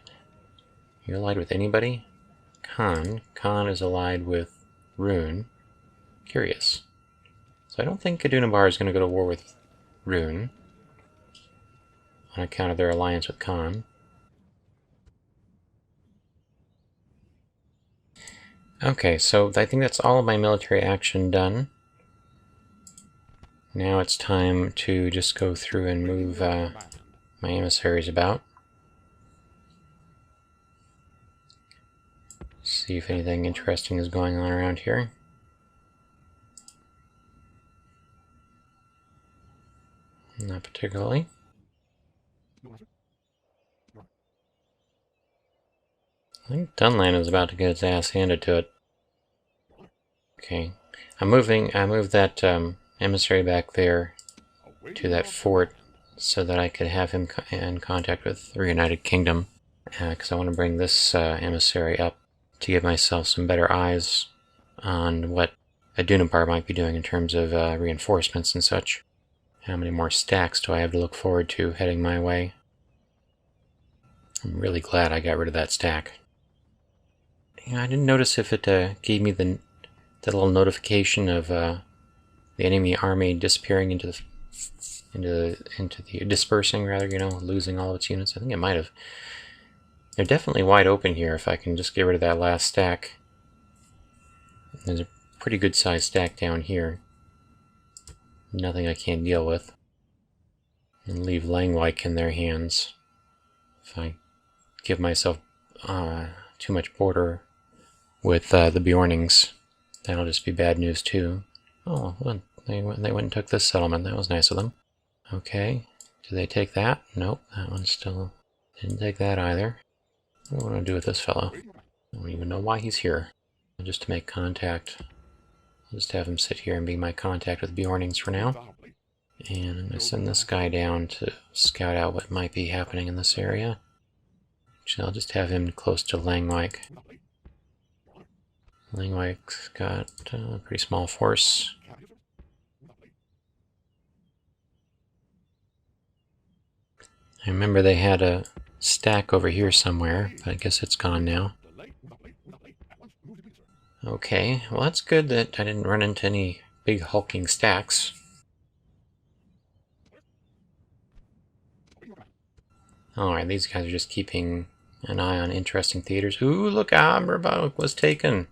You're allied with anybody? Khan. Khan is allied with Rune. Curious. So I don't think Adunabar is going to go to war with Rune on account of their alliance with Khan. Okay, so I think that's all of my military action done. Now it's time to just go through and move my emissaries about. See if anything interesting is going on around here. Not particularly. I think Dunland is about to get its ass handed to it. Okay, I moved that emissary back there to that fort so that I could have him in contact with the Reunited Kingdom, because I want to bring this emissary up to give myself some better eyes on what Adunabar might be doing in terms of reinforcements and such. How many more stacks do I have to look forward to heading my way? I'm really glad I got rid of that stack. You know, I didn't notice if it gave me the little notification of the enemy army disappearing into the dispersing, rather, you know, losing all of its units. I think it might have. They're definitely wide open here if I can just get rid of that last stack. There's a pretty good sized stack down here. Nothing I can't deal with. And leave Langwyck in their hands. If I give myself too much border with the Bjornings, that'll just be bad news too. Oh, well, They went and took this settlement. That was nice of them. Okay. Did they take that? Nope. That one still didn't take that either. What do I want to do with this fellow? I don't even know why he's here. Just to make contact. I'll just have him sit here and be my contact with Bjornings for now. And I'm going to send this guy down to scout out what might be happening in this area. Actually, I'll just have him close to Langwijk. Langwijk's got a pretty small force. I remember they had a stack over here somewhere, but I guess it's gone now. Okay, well that's good that I didn't run into any big hulking stacks. Alright, these guys are just keeping an eye on interesting theaters. Ooh, look, Amberbach was taken.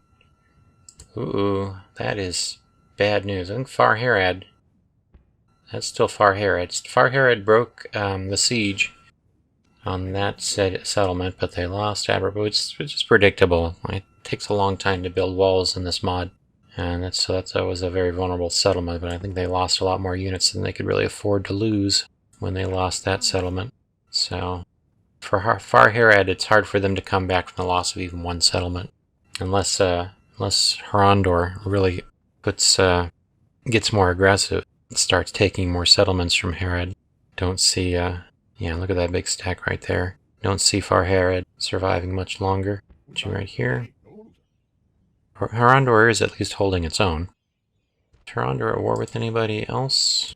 Ooh, that is bad news. I think Farharad. That's still Farharad. Farharad broke the siege on that settlement, but they lost Aberbo, which is predictable. It takes a long time to build walls in this mod, and that was a very vulnerable settlement, but I think they lost a lot more units than they could really afford to lose when they lost that settlement. So, for Farharad, it's hard for them to come back from the loss of even one settlement, unless Harondor really gets more aggressive, starts taking more settlements from Harad. Don't see, yeah, look at that big stack right there. Don't see Farharad surviving much longer. Right here. Harondor is at least holding its own. Is Harondor at war with anybody else?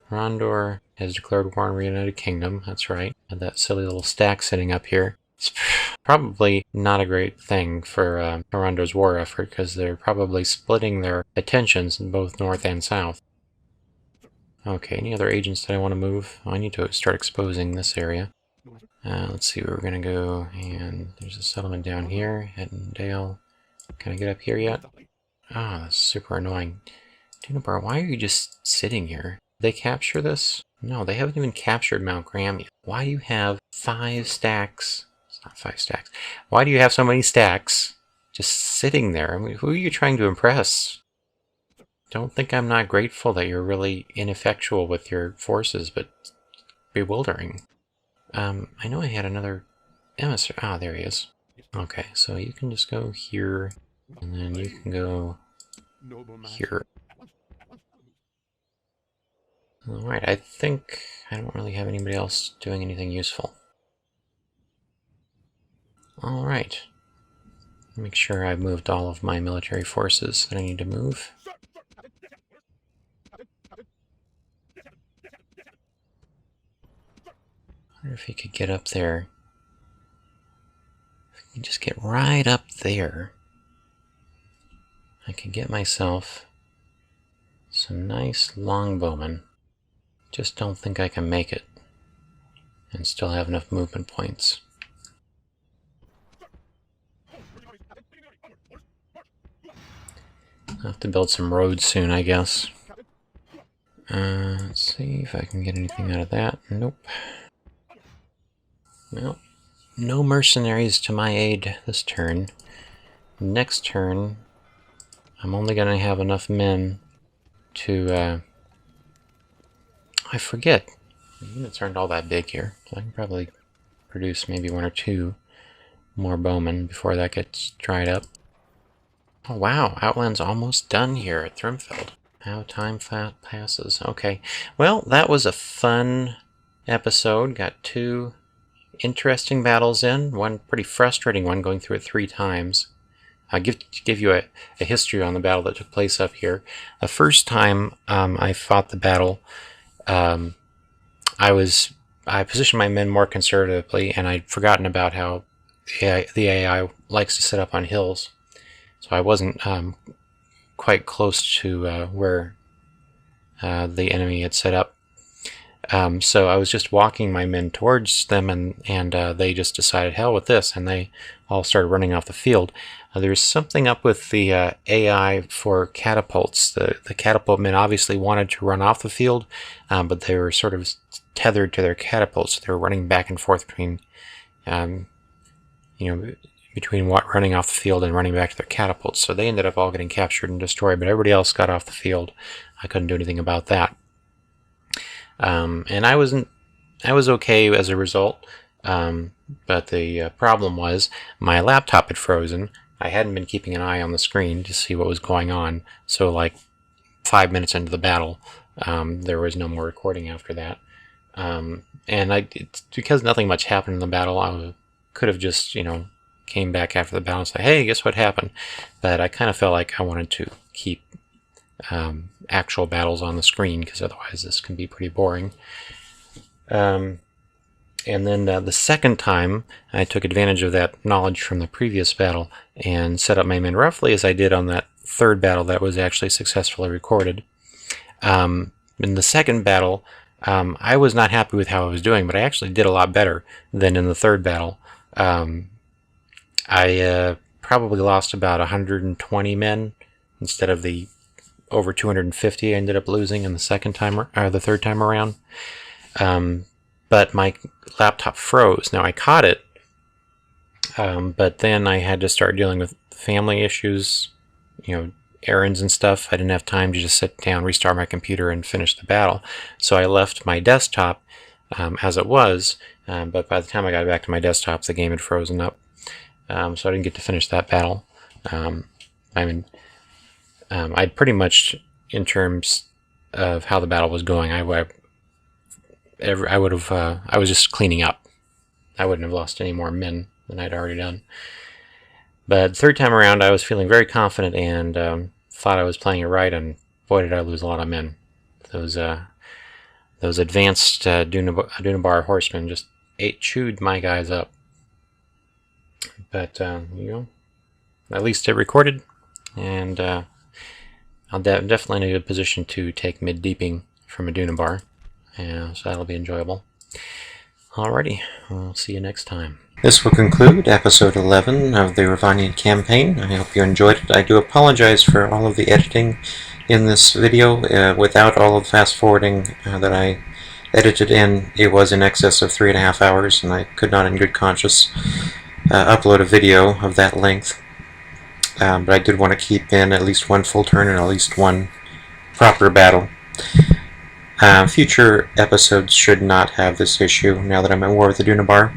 Harondor has declared war on the United Kingdom, that's right. And that silly little stack sitting up here. It's probably not a great thing for Harondor's war effort, because they're probably splitting their attentions in both north and south. Okay, any other agents that I want to move? Oh, I need to start exposing this area. Let's see where we're going to go, and there's a settlement down here, Heddendale. Can I get up here yet? Ah, that's super annoying. Dunabar, why are you just sitting here? Did they capture this? No, they haven't even captured Mount Graham yet. Why do you have 5 stacks? It's not 5 stacks. Why do you have so many stacks just sitting there? I mean, who are you trying to impress? Don't think I'm not grateful that you're really ineffectual with your forces, but bewildering. I know I had another emissary. Ah, there he is. Okay, so you can just go here, and then you can go here. Alright, I think I don't really have anybody else doing anything useful. Alright. Make sure I've moved all of my military forces that I need to move. I wonder if he could get up there. If I can just get right up there, I could get myself some nice longbowmen. Just don't think I can make it and still have enough movement points. I'll have to build some roads soon, I guess. Let's see if I can get anything out of that. Nope. Well, no mercenaries to my aid this turn. Next turn, I'm only going to have enough men to, I forget. The units aren't all that big here, so I can probably produce maybe 1 or 2 more bowmen before that gets dried up. Oh wow, Outland's almost done here at Thrimfeld. How time passes. Okay, well, that was a fun episode. Got 2 interesting battles in, one pretty frustrating one, going through it 3 times. I'll give you a history on the battle that took place up here. The first time I fought the battle, I positioned my men more conservatively, and I'd forgotten about how the AI likes to set up on hills. So I wasn't quite close to where the enemy had set up. So I was just walking my men towards them, and they just decided, hell with this, and they all started running off the field. There's something up with the AI for catapults. The catapult men obviously wanted to run off the field, but they were sort of tethered to their catapults, so they were running back and forth between, running off the field and running back to their catapults. So they ended up all getting captured and destroyed, but everybody else got off the field. I couldn't do anything about that. And I was okay as a result. But the problem was my laptop had frozen. I hadn't been keeping an eye on the screen to see what was going on. So like 5 minutes into the battle, there was no more recording after that. And it's because nothing much happened in the battle. I could have just, came back after the battle and say, hey, guess what happened? But I kind of felt like I wanted to keep actual battles on the screen, because otherwise this can be pretty boring. And then the second time, I took advantage of that knowledge from the previous battle and set up my men roughly as I did on that third battle that was actually successfully recorded. In the second battle, I was not happy with how I was doing, but I actually did a lot better than in the third battle. I probably lost about 120 men instead of the over 250 I ended up losing in the third time around. But my laptop froze. Now I caught it, but then I had to start dealing with family issues, errands and stuff. I didn't have time to just sit down, restart my computer, and finish the battle. So I left my desktop as it was, but by the time I got back to my desktop, the game had frozen up. So I didn't get to finish that battle. I'd pretty much, in terms of how the battle was going, I was just cleaning up. I wouldn't have lost any more men than I'd already done. But third time around, I was feeling very confident and thought I was playing it right, and boy, did I lose a lot of men. Those advanced Dunabar horsemen just chewed my guys up. But at least it recorded, and I'm definitely in a good position to take mid-deeping from a Dunabar. So that'll be enjoyable. Alrighty, we'll see you next time. This will conclude episode 11 of the Rhovanion campaign. I hope you enjoyed it. I do apologize for all of the editing in this video. Without all of the fast forwarding that I edited in, it was in excess of 3.5 hours, and I could not in good conscience upload a video of that length. But I did want to keep in at least one full turn and at least one proper battle. Future episodes should not have this issue now that I'm at war with the Dunabar.